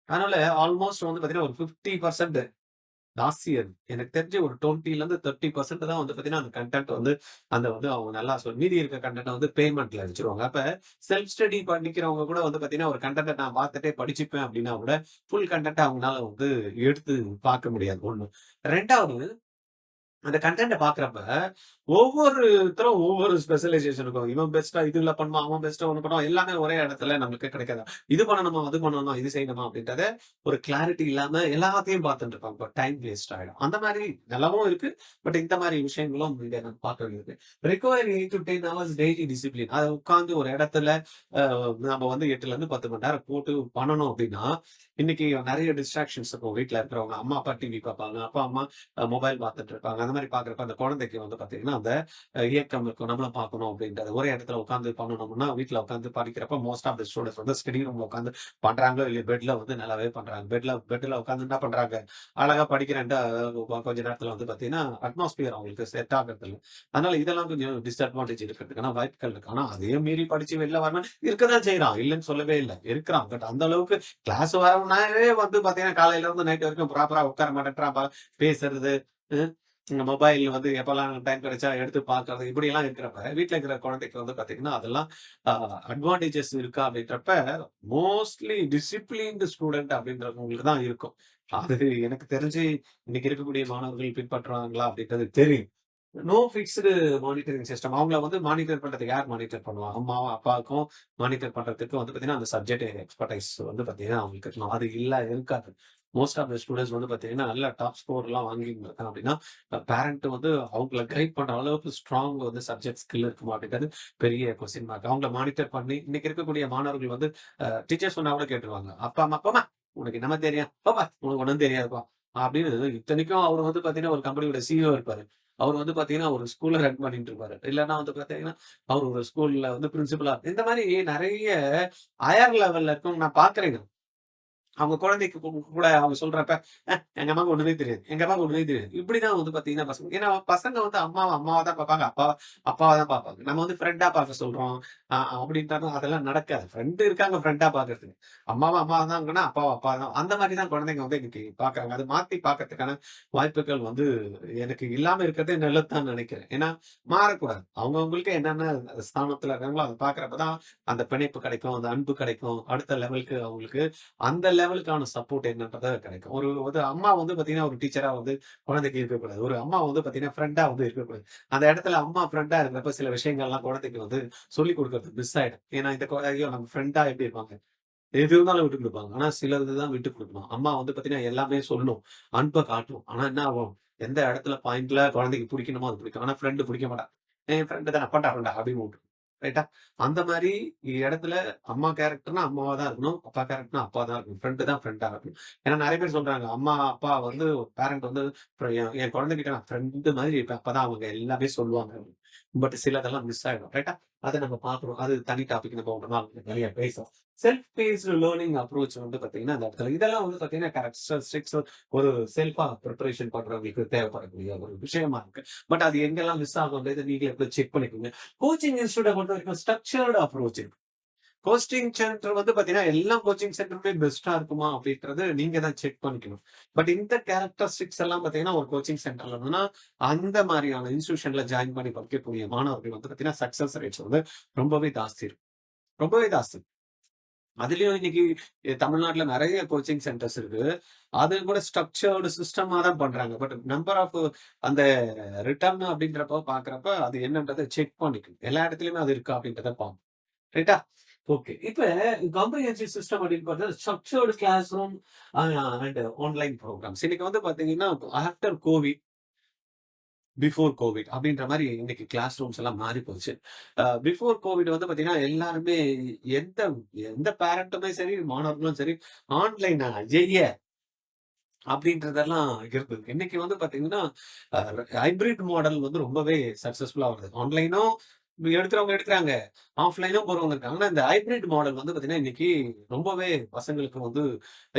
அதனால ஆல்மோஸ்ட் வந்து பார்த்தீங்கன்னா, ஒரு 50% ஜாஸ்தி அது. எனக்கு தெரிஞ்சு ஒரு 20ல இருந்து 30% தான் வந்து பார்த்தீங்கன்னா, அந்த கன்டென்ட் வந்து அவங்க நல்லா மீதி இருக்க கன்டென்ட்ட வந்து பேமெண்ட்ல வச்சுருவாங்க. அப்ப செல்ஃப் ஸ்டடி பண்ணிக்கிறவங்க கூட வந்து பார்த்தீங்கன்னா, ஒரு கன்டென்ட்ட நான் பார்த்துட்டே படிச்சுப்பேன் அப்டின்னா கூட, ஃபுல் கன்டென்ட்ட அவங்கனால வந்து எடுத்து பார்க்க முடியாது 1. 2வது அந்த கன்டென்ட்ட பார்க்குறப்ப, ஒவ்வொருத்தரும் ஒவ்வொரு ஸ்பெஷலைசேஷன் இருக்கும். இவன் பெஸ்ட்டா இதுல பண்ணுவான், அவன் பெஸ்ட்டா ஒண்ணு பண்ணுவான். எல்லாமே ஒரே இடத்துல நமக்கு கிடைக்காது. இது பண்ணணுமா, அது பண்ணணுமா, இது செய்யணுமா அப்படின்றத ஒரு கிளாரிட்டி இல்லாம எல்லாத்தையும் பார்த்துட்டு இருப்பாங்க. இப்ப டைம் வேஸ்ட் ஆயிடும். அந்த மாரி நல்லாவும் இருக்கு. பட் இந்த மாரி விஷயங்களும் இங்க நம்ம பார்க்க வேண்டியது. Require 8 to 10 hours daily discipline. அத உட்கார்ந்து ஒரு இடத்துல நம்ம வந்து 8ல இருந்து 10 மணி நேரம் போட்டு பண்ணணும் அப்படின்னா, இன்னைக்கு நெறைய டிஸ்ட்ராக்ஷன்ஸ் இருக்கும். வீட்ல இருக்கிறவங்க அம்மா, அப்பா டிவி பார்ப்பாங்க. அப்பா, அம்மா மொபைல் பார்த்துட்டு இருப்பாங்க. அந்த மாரி பார்க்குறப்ப அந்த குழந்தைக்கு வந்து பார்த்தீங்கன்னா, அந்த இயக்கம் இருக்கும். நம்மளும் பார்க்கணும் அப்படின்றது. ஒரே இடத்துல உட்கார்ந்து பண்ணணும்னா, வீட்ல உட்கார்ந்து படிக்கிறப்ப மோஸ்ட் ஆஃப் த ஸ்டூடண்ட்ஸ் வந்து ஸ்டடி ரூம்ல உட்கார்ந்து பண்றாங்களோ இல்லையோ, பெட்ல வந்து நல்லாவே பண்றாங்க. பெட்ல உட்கார்ந்து என்ன பண்றாங்க? அழகா படிக்கிறேன்ட்டு கொஞ்ச நேரத்துல வந்து பார்த்தீங்கன்னா, அட்மாஸ்பியர் அவங்களுக்கு செட் ஆகுறது இல்ல. அதனால இதெல்லாம் கொஞ்சம் டிஸ்அட்வான்டேஜ் இருக்கிறதுக்கான வாய்ப்புகள் இருக்கு. ஆனா, அதையும் மீறி படிச்சு வெளில வரணும் இருக்கதான் செய்றான். இல்லன்னு சொல்லவே இல்ல. இருக்கிறான். பட் அந்த அளவுக்கு கிளாஸ் வரவனாவே வந்து பார்த்தீங்கன்னா, காலையில இருந்து நைட் வரைக்கும் ப்ராப்பரா உட்கார மாட்டேன்றான். பேசுறது, மொபைல் வந்து எப்பலாம் டைம் கிடைச்சா எடுத்து பார்க்கறது, இப்படியெல்லாம் இருக்கிறப்ப, வீட்ல இருக்கிற குழந்தைக்கு வந்து பார்த்தீங்கன்னா, அதெல்லாம் அ அட்வான்டேஜஸ் இருக்கா அப்படின்றப்ப, மோஸ்ட்லி டிசிப்ளின்டு ஸ்டூடண்ட் அப்படின்றவங்களுக்கு தான் இருக்கும். அது எனக்கு தெரிஞ்சு இன்னைக்கு இருக்கக்கூடிய மாணவர்கள் பின்பற்றுவாங்களா அப்படின்றது தெரியும். No fixed monitoring system. அவங்கள வந்து மானிட்டர் பண்றதுக்கு யார் மானிட்டர் பண்ணுவா? அம்மாவும், அப்பாவுக்கும் மானிட்டர் பண்றதுக்கு வந்து பார்த்தீங்கன்னா, அந்த சப்ஜெக்ட் எக்ஸ்பர்டைஸ் வந்து பார்த்தீங்கன்னா, அவங்களுக்கு இருக்கணும். அது இருக்காது. மோஸ்ட் ஆஃப் த ஸ்டூடண்ட்ஸ் வந்து பார்த்தீங்கன்னா, நல்ல டாப் ஸ்கோர்லாம் வாங்கியிருந்தாங்க அப்படின்னா, பேரண்ட் வந்து அவங்கள கைட் பண்ற அளவுக்கு ஸ்ட்ராங் வந்து சப்ஜெக்ட் ஸ்கில் இருக்குமா அப்படின்றது பெரிய கொஸ்டின் மார்க். அவங்கள மானிட்டர் பண்ணி இன்னைக்கு இருக்கக்கூடிய மாணவர்கள் வந்து டீச்சர் சொன்னா கூட கேட்டுருவாங்க. அப்பா, அம்மா, "போம்மா உனக்கு என்னம்மா தெரியும்? போப்பா உனக்கு ஒண்ணும் தெரியாதுப்பா." அப்படின்னு இத்தனைக்கும் அவர் வந்து பார்த்தீங்கன்னா, ஒரு கம்பெனியோட சிஇஓ இருப்பாரு. அவர் வந்து பார்த்தீங்கன்னா, ஒரு ஸ்கூல ரன் பண்ணிட்டு இருப்பாரு. இல்லன்னா வந்து பார்த்தீங்கன்னா, அவர் ஒரு ஸ்கூல்ல வந்து பிரின்சிபலா இந்த மாரி நெறைய ஹையர் லெவல்ல இருக்கவங்க நான் பார்க்கிறேங்க. அவங்க குழந்தைக்கு கூட அவங்க சொல்றப்ப, எங்க அம்மாவுக்கு ஒண்ணுமே தெரியாது. எங்க அப்பாவுக்கு ஒண்ணுமே தெரியாது." இப்படிதான் வந்து பார்த்தீங்கன்னா பசங்க. ஏன்னா பசங்க வந்து அம்மாவ அம்மாவா தான் பார்ப்பாங்க. அப்பாவா தான் பார்ப்பாங்க. நம்ம வந்து ஃப்ரெண்டா பார்க்க சொல்றோம். அப்படின்ட்டாலும் அதெல்லாம் நடக்காது. ஃப்ரெண்ட் இருக்காங்க ஃப்ரெண்டா பார்க்கறதுக்கு. அம்மாவ அம்மாவா தாங்கன்னா, அப்பாவ அப்பா தான். அந்த மாரி தான் குழந்தைங்க வந்து இன்னைக்கு பார்க்குறாங்க. அது மாத்தி பார்க்கறதுக்கான வாய்ப்புகள் வந்து எனக்கு இல்லாம இருக்கிறதே நல்லது தான் நினைக்கிறேன். ஏன்னா மாறக்கூடாது. அவங்கவங்களுக்கு என்னென்ன ஸ்தானத்துல இருக்காங்களோ அத பார்க்கிறப்ப தான் அந்த பிணைப்பு கிடைக்கும். அந்த அன்பு கிடைக்கும். அடுத்த லெவலுக்கு அவங்களுக்கு அந்த லெவலுக்கான சப்போர்ட் என்னன்றத கிடைக்கும். ஒரு ஒரு அம்மா வந்து பார்த்தீங்கன்னா, ஒரு டீச்சரா வந்து குழந்தைக்கு இருக்கக்கூடாது. ஒரு அம்மா வந்து பார்த்தீங்கன்னா, ஃப்ரெண்டா வந்து இருக்கக்கூடாது. அந்த இடத்துல அம்மா ஃப்ரெண்டா இருக்கிறப்ப சில விஷயங்கள்லாம் குழந்தைக்கு வந்து சொல்லிக் குடுக்கறது மிஸ் ஆயிடும். ஏன்னா இந்த ஐயோ! நம்ம ஃப்ரெண்டா எப்படி இருப்பாங்க? எது இருந்தாலும் விட்டுக் குடுப்பாங்க. ஆனா சிலது தான் விட்டுக் குடுக்கணும். அம்மா வந்து பார்த்தீங்கன்னா, எல்லாமே சொல்லணும். அன்ப காட்டும். ஆனா என்ன ஆகும்? எந்த இடத்துல பாயிண்ட்ல குழந்தைக்கு புடிக்கணுமோ அது புடிக்கும். ஆனா ஃப்ரெண்ட் புடிக்க மாட்டான். என் ஃப்ரெண்ட் தானே போடா போடா அப்படின்னு விட்டுரும். ரைட்டா? அந்த மாரி இடத்துல அம்மா கேரக்டர்னா அம்மாவா தான் இருக்கணும். அப்பா கேரக்டர்னா அப்பா தான் இருக்கணும். ஃப்ரெண்ட் தான் ஃப்ரெண்டா இருக்கணும். ஏன்னா நெறைய பேர் சொல்றாங்க, அம்மா, அப்பா வந்து பேரண்ட் வந்து அப்புறம் என் குழந்தைகிட்ட நான் ஃப்ரெண்ட் மாதிரி இருப்பேன். அப்பதான் அவங்க எல்லாமே சொல்லுவாங்க. பட் சிலதெல்லாம் மிஸ் ஆயிடும். ரைட்டா? அத நம்ம பார்க்கணும். அது தனி டாபிக் நம்ம ஒரு நாள் நெறைய பேசலாம். செல்ஃப் பேஸ்டு லேர்னிங் அப்ரோச் வந்து பார்த்தீங்கன்னா, அந்த இடத்துல இதெல்லாம் வந்து பார்த்தீங்கன்னா, கேரக்டரிஸ்டிக்ஸ் ஒரு செல்ஃபா பிரிப்பரேஷன் பண்றவங்களுக்கு தேவைப்படக்கூடிய ஒரு விஷயமா இருக்கு. பட் அது எங்கெல்லாம் மிஸ் ஆகும்ன்றது நீங்களே போய் செக் பண்ணிக்கோங்க. கோச்சிங் இன்ஸ்டிடியூட்ட பொறுத்தவரைக்கும் ஸ்ட்ரக்சர்டு அப்ரோச் இருக்கு. கோச்சிங் சென்டர் வந்து பார்த்தீங்கன்னா, எல்லா கோச்சிங் சென்டருமே பெஸ்ட்டா இருக்குமா அப்படின்றது நீங்க தான் செக் பண்ணிக்கணும். பட் இந்த கேரக்டரிஸ்டிக்ஸ் எல்லாம் பார்த்தீங்கன்னா, ஒரு கோச்சிங் சென்டர்ல இருந்ததுன்னா, அந்த மாரியான இன்ஸ்டிடியூஷன்ல ஜாயின் பண்ணி படிக்கக்கூடிய மாணவர்கள் வந்து பார்த்தீங்கன்னா, சக்சஸ் ரேட்ஸ் வந்து ரொம்பவே ஜாஸ்தி இருக்கும். ரொம்பவே ஜாஸ்தி. அதுலயும் இன்னைக்கு தமிழ்நாட்டுல நிறைய கோச்சிங் சென்டர்ஸ் இருக்கு. அது கூட ஸ்ட்ரக்சர்டு சிஸ்டமா தான் பண்றாங்க. பட் நம்பர் ஆஃப் அந்த ரிட்டர்ன் அப்படின்றப்போ பார்க்குறப்ப அது என்னன்றத செக் பண்ணிக்கணும். எல்லா இடத்துலயுமே அது இருக்கா அப்படின்றத பார்க்கணும். ரைட்டா? ஓகே. இப்ப காம்ப்ரிஹென்சிவ் சிஸ்டம் அப்படின்னு பார்த்தா structured class room and online programmes. இன்னைக்கு வந்து பார்த்தீங்கன்னா, ஆஃப்டர் கோவிட், பிஃபோர் கோவிட் அப்படின்ற மாரி இன்னைக்கு கிளாஸ் ரூம்ஸ் எல்லாம் மாறி போச்சு. பிஃபோர் கோவிட் வந்து பார்த்தீங்கன்னா, எல்லாருமே எந்த எந்த பேரண்ட்டுமே சரி, மாணவர்களும் சரி, ஆன்லைனா ஐயய்ய! அப்படின்றதெல்லாம் இருந்தது. இன்னைக்கு வந்து பார்த்தீங்கன்னா, அ ஹைபிரிட் மாடல் வந்து ரொம்பவே சக்சஸ்ஃபுல்லா வருது. ஆன்லைனும் எடுக்கிறவங்க எடுக்குறாங்க. ஆஃப்லைனும் போறவங்க இருக்காங்க. ஆனா இந்த ஹைபிரிட் மாடல் வந்து பார்த்தீங்கன்னா, இன்னைக்கு ரொம்பவே பசங்களுக்கு வந்து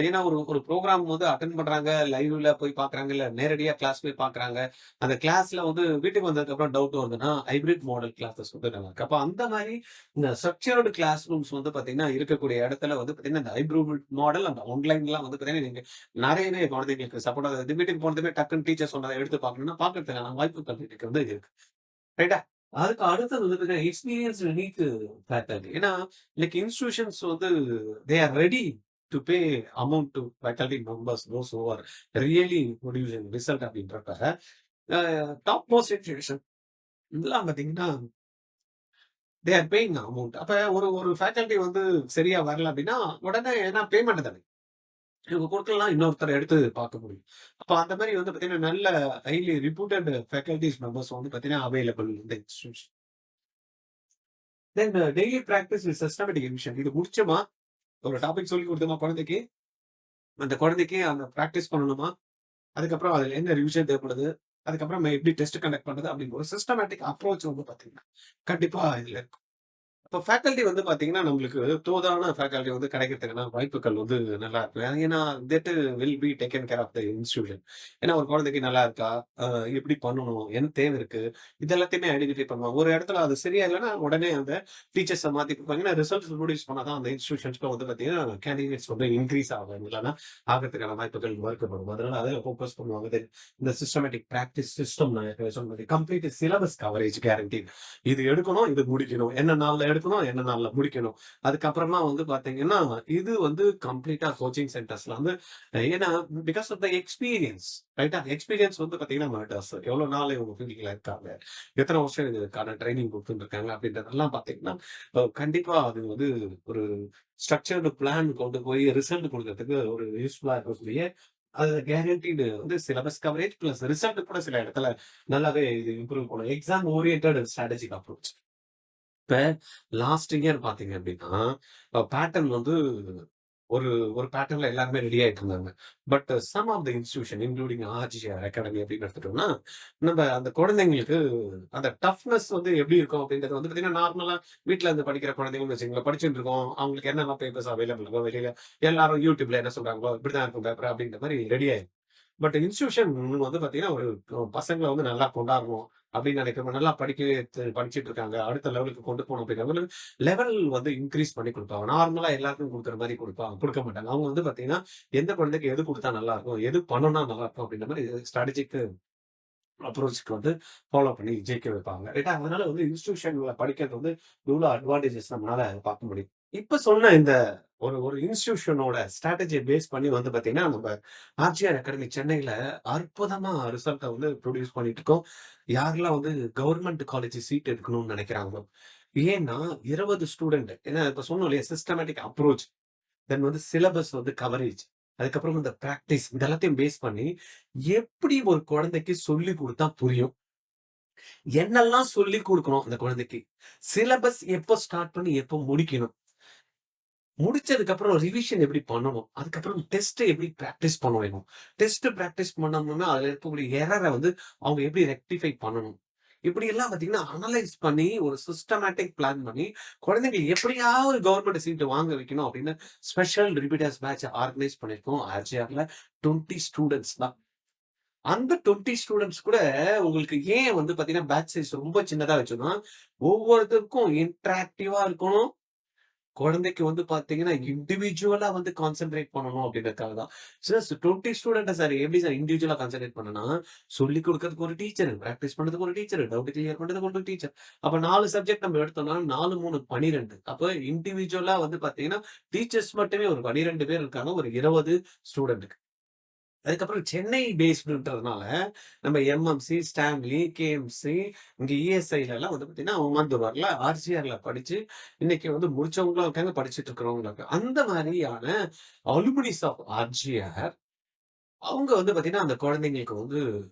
ஏன்னா ஒரு ஒரு ப்ரோகிராம் வந்து அட்டெண்ட் பண்றாங்க. லைவ்ல போய் பார்க்குறாங்க. இல்ல நேரடியா கிளாஸ் போய் பார்க்குறாங்க. அந்த கிளாஸ்ல வந்து வீட்டுக்கு வந்ததுக்கப்புறம் டவுட் வருதுன்னா, ஹைபிரிட் மாடல் கிளாஸஸ் வந்து நல்லாருக்கு. அப்ப அந்த மாரி இந்த ஸ்ட்ரக்சர்டு கிளாஸ் ரூம்ஸ் வந்து பார்த்தீங்கன்னா, இருக்கக்கூடிய இடத்துல வந்து பார்த்தீங்கன்னா, இந்த ஹைபிரிட் மாடல் அந்த ஆன்லைன்லாம் வந்து பார்த்தீங்கன்னா, நீங்க நெறையவே குழந்தைங்களுக்கு சப்போர்ட்டா வீட்டுக்கு போனதுமே டக்குன்னு டீச்சர் சொன்னத எடுத்து பார்க்கணும்னா, பார்க்கறதுக்கான வாய்ப்புகள் இன்னைக்கு வந்து இருக்கு. ரைட்டா? அதுக்கு அடுத்தது வந்து பார்த்தீங்கன்னா, எக்ஸ்பீரியன்ஸ் நீட் ஃபேக்கல்டி. ஏன்னா, இன்னைக்கு இன்ஸ்டிடியூஷன்ஸ் வந்து they are ready to pay amount to faculty members those who are really producing result அப்படின்றப்ப, டாப் மோஸ்ட் இன்ஸ்டிடியூஷன் இதெல்லாம் பார்த்தீங்கன்னா, தே ஆர் பேயிங் அமௌண்ட். அப்ப ஒரு ஒரு ஃபேக்கல்டி வந்து சரியா வரல அப்படின்னா, உடனே ஏன்னா பேமெண்ட் தானே. இவங்க குடுக்கலாம் இன்னொருத்தர எடுத்து பார்க்க முடியும். அப்ப அந்த மாரி வந்து பார்த்தீங்கன்னா, நல்ல ஹைலி ரிப்யூட்டட் ஃபேக்கல்டீஸ் மெம்பர்ஸ் வந்து பார்த்தீங்கன்னா, அவைலபிள் இந்த institution. Then daily practice with systematic revision. இது முடிச்சோமா, ஒரு டாபிக் சொல்லிக் குடுத்தோமா குழந்தைக்கு, அந்த குழந்தைக்கு அந்த பிராக்டிஸ் பண்ணணுமா, அதுக்கப்புறம் அதுல என்ன ரிவிஷன் தேவைப்படுது, அதுக்கப்புறம் நம்ம எப்படி டெஸ்ட் கண்டக்ட் பண்றது அப்படின்னு ஒரு சிஸ்டமேட்டிக் அப்ரோச் வந்து பார்த்தீங்கன்னா, கண்டிப்பா இதுல இருக்கும். இப்போ ஃபேக்கல்டி வந்து பார்த்தீங்கன்னா, நம்மளுக்கு தோதான ஃபேக்கல்டி வந்து கிடைக்கிறதுக்கான வாய்ப்புகள் வந்து நல்லா இருக்கும். ஏன்னா, that will be taken care of the institution. ஏன்னா, ஒரு குழந்தைக்கு நல்லா இருக்கா? எப்படி பண்ணணும்? என்ன தேவை இருக்கு? இது எல்லாத்தையுமே ஐடென்டிஃபை பண்ணுவாங்க. ஒரு இடத்துல அது சரியா இல்லன்னா, உடனே அந்த டீச்சர்ஸ மாத்தி குடுப்பாங்க. ஏன்னா, ரிசல்ட்ஸ் ப்ரொடியூஸ் பண்ணா தான் அந்த இன்ஸ்டிடியூஷன்ஸ்க்கு வந்து பார்த்தீங்கன்னா, கேண்டிடேட்ஸ் வந்து இன்கிரீஸ் ஆகும். இல்லன்னா ஆகறதுக்கான வாய்ப்புகள் மறுக்கப்படும். அதனால அதில ஃபோக்கஸ் பண்ணுவாங்க. தென் இந்த சிஸ்டமேட்டிக் பிராக்டிஸ் சிஸ்டம் நான் ஏற்கனவே சொன்ன மாரி கம்ப்ளீட் சிலபஸ் கவரேஜ் கேரண்டி. இது எடுக்கணும், இது முடிக்கணும். என்ன நாள்ல எடுக்கணும், என்ன நாள்ல முடிக்கணும். அதுக்கப்புறமா வந்து பார்த்தீங்கன்னா, இது வந்து கம்ப்ளீட்டா கோச்சிங் சென்டர்ஸ்ல வந்து ஏன்னா பிகாஸ் ஆஃப் த எக்ஸ்பீரியன்ஸ் ரைட்டா? எக்ஸ்பீரியன்ஸ் வந்து பார்த்தீங்கன்னா மேட்டர்ஸ். எவ்வளோ நாள் இவங்க ஃபீல்டுல இருக்காங்க, எத்தனை வருஷம் இதுக்கான ட்ரெய்னிங் குடுத்துட்டு இருக்காங்க அப்படின்றதெல்லாம் பார்த்தீங்கன்னா, கண்டிப்பா அது வந்து ஒரு ஸ்ட்ரக்சர்டு பிளான் கொண்டு போய் ரிசல்ட் குடுக்கறதுக்கு ஒரு யூஸ்ஃபுல்லா இருக்கக்கூடிய அது கேரண்டீடு வந்து சிலபஸ் கவரேஜ் பிளஸ் ரிசல்ட் கூட சில இடத்துல நல்லாவே இது இம்ப்ரூவ் பண்ணும். Exam oriented strategic approach. இப்ப லாஸ்ட் இயர் பார்த்தீங்க அப்படின்னா, பேட்டர்ன் வந்து ஒரு ஒரு பேட்டர்ன்ல எல்லாருமே ரெடி ஆயிட்டு இருந்தாங்க. But some of the institution including RGR academy அப்படின்னு எடுத்துட்டோம்னா, நம்ம அந்த குழந்தைங்களுக்கு அந்த டஃப்னஸ் வந்து எப்படி இருக்கும் அப்படின்றது வந்து பார்த்தீங்கன்னா, நார்மலா வீட்ல இருந்து படிக்கிற குழந்தைங்கன்னு வச்சுக்கோங்களேன், படிச்சுட்டு இருக்கோம். அவங்களுக்கு என்னென்ன பேப்பர்ஸ் அவைலபிள் இருக்கோ வெளியில எல்லாரும் YouTubeல என்ன சொல்றாங்களோ, இப்படிதான் இருக்கும் பேப்பர் அப்படின்ற மாரி ரெடி ஆயிரும். பட் இன்ஸ்டிடியூஷன் வந்து பார்த்தீங்கன்னா, ஒரு பசங்கள வந்து நல்லா கொண்டாடணும் அப்படின்னு நினைக்கிறவங்க, நல்லா படிச்சுட்டு இருக்காங்க. அடுத்த லெவலுக்கு கொண்டு போணும் அப்படிங்கிற லெவல் வந்து இன்கிரீஸ் பண்ணி குடுப்பாங்க. நார்மலா எல்லாருக்கும் குடுக்குற மாரி குடுக்க மாட்டாங்க. அவங்க வந்து பார்த்தீங்கன்னா, எந்த குழந்தைக்கு எது குடுத்தா நல்லா இருக்கும், எது பண்ணுனா நல்லா இருக்கும் அப்படின்ற மாரி ஸ்ட்ராட்டஜிக் அப்ரோச்சுக்கு வந்து ஃபாலோ பண்ணி ஜெயிக்க வைப்பாங்க. ரைட்டா? அதனால வந்து இன்ஸ்டிடியூஷன்ல படிக்கிறது வந்து இவ்ளோ அட்வான்டேஜஸ் நம்மளால பார்க்க முடியும். இப்ப சொன்ன இந்த ஒரு ஒரு இன்ஸ்டிடியூஷனோட ஸ்ட்ராட்டஜிய பேஸ் பண்ணி வந்து பார்த்தீங்கன்னா, நம்ம ஆர்ஜிஆர் அகாடமி சென்னையில அற்புதமா ரிசல்ட்ட வந்து ப்ரொடியூஸ் பண்ணிட்டு இருக்கோம். யாரெல்லாம் வந்து கவர்ன்மென்ட் காலேஜ் சீட் எடுக்கணும்னு நினைக்கிறாங்களோ, ஏன்னா 20 ஸ்டூடண்ட் ஏன்னா இப்ப சொன்னோம் இல்லையா சிஸ்டமேட்டிக் அப்ரோச் தென் வந்து சிலபஸ் வந்து கவரேஜ். அதுக்கப்புறம் இந்த பிராக்டிஸ் இது எல்லாத்தையும் பேஸ் பண்ணி, எப்படி ஒரு குழந்தைக்கு சொல்லிக் குடுத்தா புரியும்? என்னெல்லாம் சொல்லிக் குடுக்கணும் அந்த குழந்தைக்கு? சிலபஸ் எப்போ ஸ்டார்ட் பண்ணி எப்போ முடிக்கணும்? முடிச்சதுக்கு அப்புறம் ரிவிஷன் எப்படி பண்ணணும்? அதுக்கப்புறம் டெஸ்ட் எப்படி பிராக்டிஸ் பண்ண வேணும்? டெஸ்ட் பிராக்டிஸ் பண்ணணும்னா, அதுல இருக்கக்கூடிய எரர வந்து அவங்க எப்படி ரெக்டிஃபை பண்ணணும்? இப்படியெல்லாம் பார்த்தீங்கன்னா, அனலைஸ் பண்ணி ஒரு சிஸ்டமேட்டிக் பிளான் பண்ணி, குழந்தைங்கள எப்படியாவது கவர்ன்மென்ட் சீட் வாங்க வைக்கணும் அப்படின்னு ஸ்பெஷல் ரிப்பீட்டர்ஸ் பேட்ச் ஆர்கனைஸ் பண்ணியிருக்கோம். ஆர்ஜிஆர்ல 20 ஸ்டூடண்ட்ஸ் தான். அந்த 20 ஸ்டூடண்ட்ஸ் கூட உங்களுக்கு ஏன் வந்து பார்த்தீங்கன்னா, பேட்ச் சைஸ் ரொம்ப சின்னதா வச்சிருந்தோம். ஒவ்வொருத்தருக்கும் இன்டராக்டிவா இருக்கணும். குழந்தைக்கு வந்து பாத்தீங்கன்னா, இண்டிவிஜுவலா வந்து கான்சன்ட்ரேட் பண்ணணும் அப்படின்றதுக்காக தான். சார் 20 ஸ்டூடண்ட்ட சார் எப்படி சார் இண்டிவிஜுவலா கான்சன்ட்ரேட் பண்ணனா, சொல்லிக் குடுக்கறதுக்கு ஒரு டீச்சர், பிராக்டிஸ் பண்றதுக்கு ஒரு டீச்சர், டவுட் கிளியர் பண்றதுக்கு ஒரு டீச்சர். அப்ப 4 சப்ஜெக்ட் நம்ம எடுத்தோம்னா 4, 3 12. அப்ப இண்டிவிஜுவலா வந்து பாத்தீங்கன்னா, டீச்சர்ஸ் மட்டுமே ஒரு 12 பேர் இருக்காங்க. ஒரு 20 ஸ்டூடண்ட்க்கு. அதுக்கப்புறம் சென்னை பேஸ்டுன்றதுனால, நம்ம எம்எம்சி, ஸ்டான்லி, கேஎம்சி, இங்க இஎஸ்ஐலலாம் வந்து பார்த்தீங்கன்னா, ஓமாந்தூரார்ல, ஆர்ஜிஆர்ல படிச்சு, இன்னைக்கு வந்து முடிச்சவங்களும் இருக்காங்க, படிச்சுட்டு இருக்கிறவங்களும் இருக்காங்க. அந்த மாரியான அலுமினிஸ் ஆஃப் ஆர்ஜிஆர், அவங்க வந்து பார்த்தீங்கன்னா, அந்த குழந்தைங்களுக்கு வந்து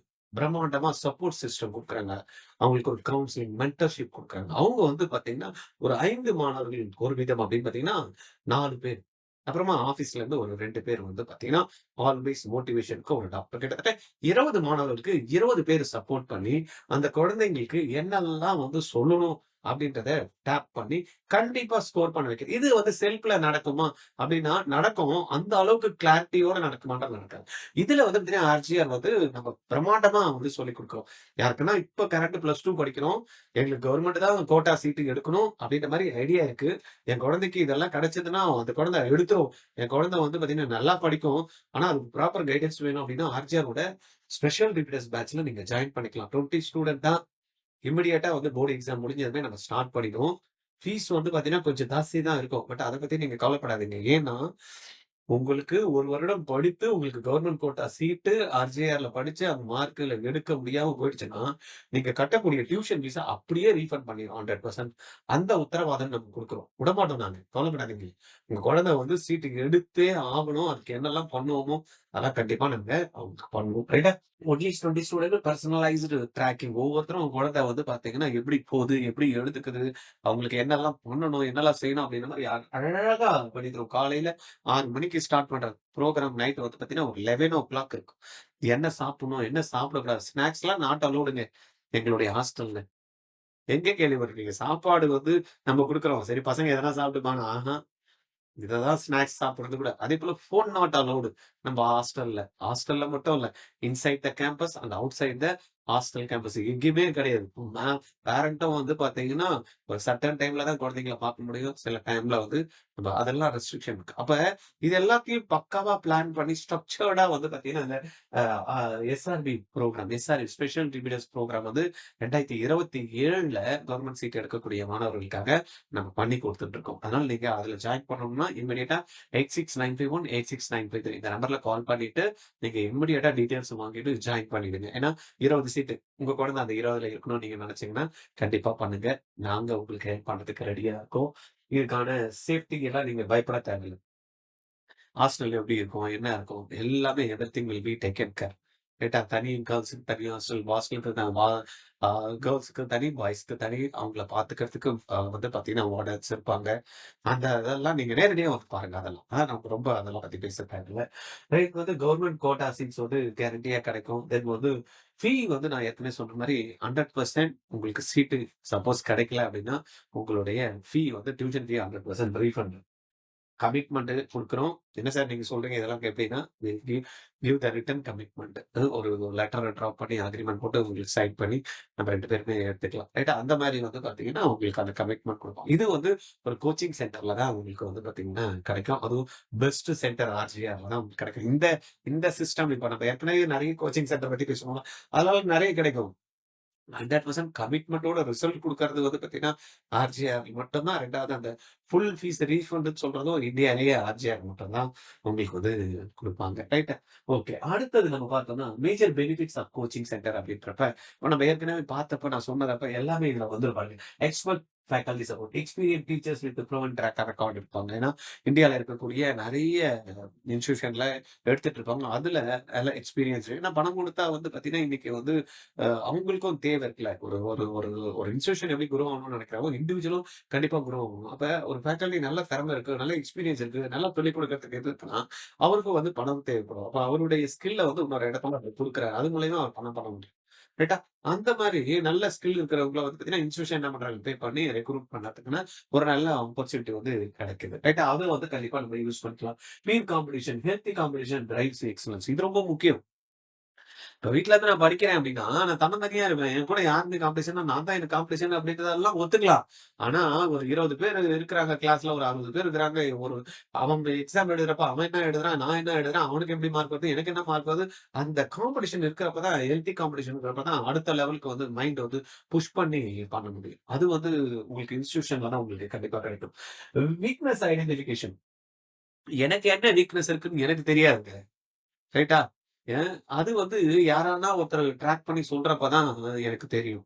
பிரம்மாண்டமா சப்போர்ட் சிஸ்டம் குடுக்குறாங்க. அவங்களுக்கு ஒரு கவுன்சிலிங், மென்டர்ஷிப் குடுக்குறாங்க. அவங்க வந்து பார்த்தீங்கன்னா, ஒரு 5 மாணவர்கள் ஒரு வீதம் அப்படின்னு பார்த்தீங்கன்னா, 4 பேர். அப்புறமா ஆஃபீஸ்ல இருந்து ஒரு 2 பேர் வந்து பார்த்தீங்கன்னா, ஆல்வேஸ் மோட்டிவேஷன்க்கு ஒரு டாக்டர். கிட்டத்தட்ட 20 மாணவர்களுக்கு 20 பேர் சப்போர்ட் பண்ணி, அந்த குழந்தைங்களுக்கு என்னெல்லாம் வந்து சொல்லணும் அப்படின்றத டேப் பண்ணி, கண்டிப்பா ஸ்கோர் பண்ண வைக்கிறது. இது வந்து செல்ஃப்ல நடக்குமா? அப்படின்னா நடக்கும். அந்த அளவுக்கு கிளாரிட்டியோட நடக்குமான்னா நடக்காது. இதுல வந்து பார்த்தீங்கன்னா, ஆர்ஜிஆர் வந்து நம்ம பிரம்மாண்டமா வந்து சொல்லிக் குடுக்குறோம். யாருக்குன்னா இப்ப கரண்ட் +2 படிக்கிறோம். எங்களுக்கு கவர்மெண்ட் தான் கோட்டா சீட்டு எடுக்கணும் அப்படின்ற மாரி ஐடியா இருக்கு. என் குழந்தைக்கு இதெல்லாம் கிடைச்சதுன்னா, அந்த குழந்தை எடுத்துரும். என் குழந்தை வந்து பார்த்தீங்கன்னா, நல்லா படிக்கும். ஆனா அதுக்கு ப்ராப்பர் கைடன்ஸ் வேணும் அப்படின்னா, ஆர்ஜிஆரோட ஸ்பெஷல் ரீடர்ஸ் பேட்ச்ல நீங்க ஜாயின் பண்ணிக்கலாம். 20 ஸ்டூடண்ட் தான். இமிடியேட்டா வந்து போர்ட் எக்ஸாம் முடிஞ்சதுமே நம்ம ஸ்டார்ட் பண்ணிடுவோம். ஃபீஸ் வந்து பார்த்தீங்கன்னா, கொஞ்சம் ஜாஸ்தி தான் இருக்கும். பட் அத பத்தி நீங்க கவலைப்படாதீங்க. ஏன்னா, உங்களுக்கு 1 வருடம் படித்து உங்களுக்கு கவர்ன்மென்ட் கோட்டா சீட்டு ஆர்ஜிஆர்ல படிச்சு அந்த மார்க்ல எடுக்க முடியாம போயிடுச்சுன்னா, நீங்க கட்டக்கூடிய டியூஷன் ஃபீஸ அப்படியே ரீஃபண்ட் பண்ணிருவோம் 100%. அந்த உத்தரவாதம் நம்ம குடுக்குறோம். விடமாட்டோம் நாங்க. கவலைப்படாதீங்க. உங்க குழந்தை வந்து சீட்டு எடுத்தே ஆகணும். அதுக்கு என்னெல்லாம் பண்ணுவோமோ, அதெல்லாம் கண்டிப்பா நாங்க அவங்களுக்கு பண்ணுவோம். ரைட்டா? At least 20 student personalised tracking. ஒவ்வொருத்தரும் உங்க குழந்தை வந்து பார்த்தீங்கன்னா, எப்படி போகுது? எப்படி எடுத்துக்குது? அவங்களுக்கு என்னெல்லாம் பண்ணணும்? என்னெல்லாம் செய்யணும்? அப்படின்ற மாரி அழகா பண்ணி தருவோம். காலையில 6 மணிக்கு ஸ்டார்ட் பண்ற புரோகிராம் நைட் வந்து பார்த்தீங்கன்னா, ஒரு 11:00 இருக்கும். என்ன சாப்பிடணும்? என்ன சாப்பிடக்கூடாது? ஸ்நாக்ஸ்லாம் நாட் அலோவ்டுங்க. எங்களுடைய ஹாஸ்டல்ல. எங்க கேள்விப்பட்டுருக்கீங்க? சாப்பாடு வந்து நம்ம குடுக்குறோம். சரி பசங்க எதனா சாப்பிட்டுப்பாங்கன்னா, ஆஹா. இததான் ஸ்நாக்ஸ் சாப்பிடுறது கூட. அதேபோல ஃபோன் நாட் அலோவ்டு. நம்ம ஹாஸ்டல்ல. ஹாஸ்டல்ல மட்டும் இல்ல. Inside the campus and outside the hostel campus எங்கேயுமே கிடையாது. பேரண்ட்டும் வந்து பார்த்தீங்கன்னா, ஒரு சர்டன் டைம்ல தான் குழந்தைங்கள பார்க்க முடியும். சில டைம்ல வந்து நம்ம அதெல்லாம் ரெஸ்ட்ரிக்ஷன் இருக்கு. அப்ப இது எல்லாத்தையும் பக்காவா பிளான் பண்ணி ஸ்ட்ரக்சர்டா வந்து பார்த்தீங்கன்னா, இந்த அ அ SRP program, SRP special repeaters program வந்து 2027ல கவர்ன்மென்ட் சீட் எடுக்கக்கூடிய மாணவர்களுக்காக நம்ம பண்ணி குடுத்துட்டு இருக்கோம். அதனால நீங்க அதுல ஜாயின் பண்ணணும்னா இமிடியேட்டா 869518 86953 இந்த நம்பர்ல கால் பண்ணிட்டு நீங்க இமிடியேட்டா டீடைல்ஸ் வாங்கிட்டு ஜாயின் பண்ணிடுங்க. ஏன்னா 20 சீட்டு உங்க குழந்தை அந்த 20ல இருக்கணும்னு நீங்க நினைச்சீங்கன்னா கண்டிப்பா பண்ணுங்க. நாங்க உங்களுக்கு ஹெல்ப் பண்றதுக்கு ரெடியா இருக்கோம். இதுக்கான சேஃப்டி எல்லாம் நீங்க பயப்பட தேவையில்ல. ஹாஸ்டல் எப்படி இருக்கும்? என்ன இருக்கும்? எல்லாமே everything will be taken care. ரைட்டா? தனி கேர்ல்ஸ்‌க்கு தனி ஹாஸ்டல், ஹாஸ்டலுக்கு கேர்ல்ஸ்‌க்கு தனி, பாய்ஸ்‌க்கு தனி. அவங்கள பார்த்துக்கிறதுக்கு வந்து பார்த்தீங்கன்னா, வார்டன்ஸ் இருப்பாங்க. அந்த இதெல்லாம் நீங்க நேரடியா வந்து பாருங்க அதெல்லாம். நம்ம ரொம்ப அதெல்லாம் பத்தி பேச தேவையில்ல. ரைட் வந்து கவர்ன்மென்ட் கோட்டா சீட்ஸ் வந்து கேரண்டியா கிடைக்கும். தென் வந்து ஃபீ வந்து நான் ஏற்கனவே சொன்ன மாரி 100% உங்களுக்கு சீட்டு சப்போஸ் கிடைக்கல அப்படின்னா, உங்களுடைய ஃபீ வந்து டியூஷன் ஃபீ 100% ரீஃபண்ட். கமிட்மெண்ட் குடுக்குறோம். என்ன சார் நீங்க சொல்றீங்க இதெல்லாம் எப்படின்னா, will give the return commitment. ஒரு லெட்டர டிராப் பண்ணி அக்ரீமெண்ட் போட்டு உங்களுக்கு சைன் பண்ணி நம்ம 2 பேருமே எடுத்துக்கலாம். ரைட்டா? அந்த மாரி வந்து பார்த்தீங்கன்னா, உங்களுக்கு அந்த கமிட்மெண்ட் குடுப்போம். இது வந்து ஒரு கோச்சிங் சென்டர்ல தான் உங்களுக்கு வந்து பார்த்தீங்கன்னா கிடைக்கும். அதுவும் பெஸ்ட் சென்டர் ஆர்ஜிஆர்ல தான் உங்களுக்கு கிடைக்கும். இந்த இந்த சிஸ்டம் இப்ப நம்ம ஏற்கனவே நெறைய கோச்சிங் சென்டர் பத்தி பேசுவோம்ல, அதெல்லாம் நெறைய கிடைக்கும். 100% கமிட்மென்ட்டோட ரிசல்ட் குடுக்கறது வந்து பார்த்தீங்கன்னா, ஆர்ஜிஆர் மட்டும் தான். 2வது அந்த ஃபுல் ஃபீஸ் ரீஃபண்டுன்னு சொல்றதும் இந்தியாலயே ஆர்ஜிஆர் மட்டும் தான் உங்களுக்கு வந்து குடுப்பாங்க. ரைட்டா? ஓகே. அடுத்தது நம்ம பார்த்தோம்னா, major benefits of coaching centre அப்படின்றப்ப, இப்ப நம்ம ஏற்கனவே பார்த்தப்ப நான் சொன்னதப்ப எல்லாமே இதுல வந்துரும் பாருங்க. Expert faculty support, experience teachers with proven track record இருப்பாங்க. ஏன்னா, இந்தியால இருக்கக்கூடிய நெறைய இன்ஸ்டிடியூஷன்ல எடுத்துட்டு இருப்பாங்க. அதுல நல்ல எக்ஸ்பீரியன்ஸ் ஏன்னா பணம் குடுத்தா வந்து பார்த்தீங்கன்னா, இன்னைக்கு வந்து அவங்களுக்கும் தேவை இருக்குல்ல. ஒரு ஒரு ஒரு ஒரு இன்ஸ்டிடியூஷன் எப்படி குரோ ஆகணும்னு நினைக்கிறாங்களோ, இண்டிவிஜுவலும் கண்டிப்பா குரோ ஆகணும். அப்ப ஒரு ஃபேக்கல்டி நல்ல திறமை இருக்கு, நல்ல எக்ஸ்பீரியன்ஸ் இருக்கு, நல்லா சொல்லிக் கொடுக்கறதுக்கு எது இருக்குன்னா, அவருக்கும் வந்து பணம் தேவைப்படும். அப்ப அவருடைய ஸ்கில்ல வந்து இன்னொரு இடத்துல அவர் குடுக்குறாரு. அது மூலியமா அவர் பணம் பண்ண முடியும். ரைட்டா? அந்த மாரி நல்ல ஸ்கில் இருக்கிறவங்கள வந்து பார்த்தீங்கன்னா, இன்ஸ்டிடியூஷன் என்ன பண்றாங்க, பே பண்ணி ரெக்ரூட் பண்ணதுக்குன்னு ஒரு நல்ல ஆப்பர்ச்சுனிட்டி வந்து கிடைக்குது. ரைட்டா? அத வந்து கண்டிப்பா நம்ம யூஸ் பண்ணிக்கலாம். Peer competition, healthy competition drives excellence. இது ரொம்ப முக்கியம். இப்ப வீட்ல இருந்து நான் படிக்கிறேன் அப்படின்னா, நான் தன்னந்தனியா இருப்பேன். என் கூட யாருமே காம்படிஷன்னா நான் தான் எனக்கு காம்படிஷன் அப்படின்றதெல்லாம் ஒத்துக்கலாம். ஆனா, ஒரு 20 பேர் இருக்கிறாங்க கிளாஸ்ல, ஒரு 60 பேர் இருக்கிறாங்க. அவன் எக்ஸாம் எழுதுறப்ப அவன் என்ன எழுதுறான், நான் என்ன எழுதுறேன், அவனுக்கு எப்படி மார்க் வருது, எனக்கு என்ன மார்க் வருது, அந்த காம்படிஷன் இருக்கிறப்ப தான் ஹெல்த்தி காம்படிஷன் இருக்கிறப்ப தான் அடுத்த லெவலுக்கு வந்து மைண்ட் வந்து புஷ் பண்ணி பண்ண முடியும். அது வந்து உங்களுக்கு இன்ஸ்டிடியூஷன்ல தான் உங்களுக்கு கண்டிப்பா கிடைக்கும். Weakness identification. எனக்கு என்ன வீக்னஸ் இருக்குன்னு எனக்கு தெரியாதுங்க. ரைட்டா? அது வந்து யாரானா ஒருத்தர் ட்ராக் பண்ணி சொல்றப்ப தான் எனக்கு தெரியும்.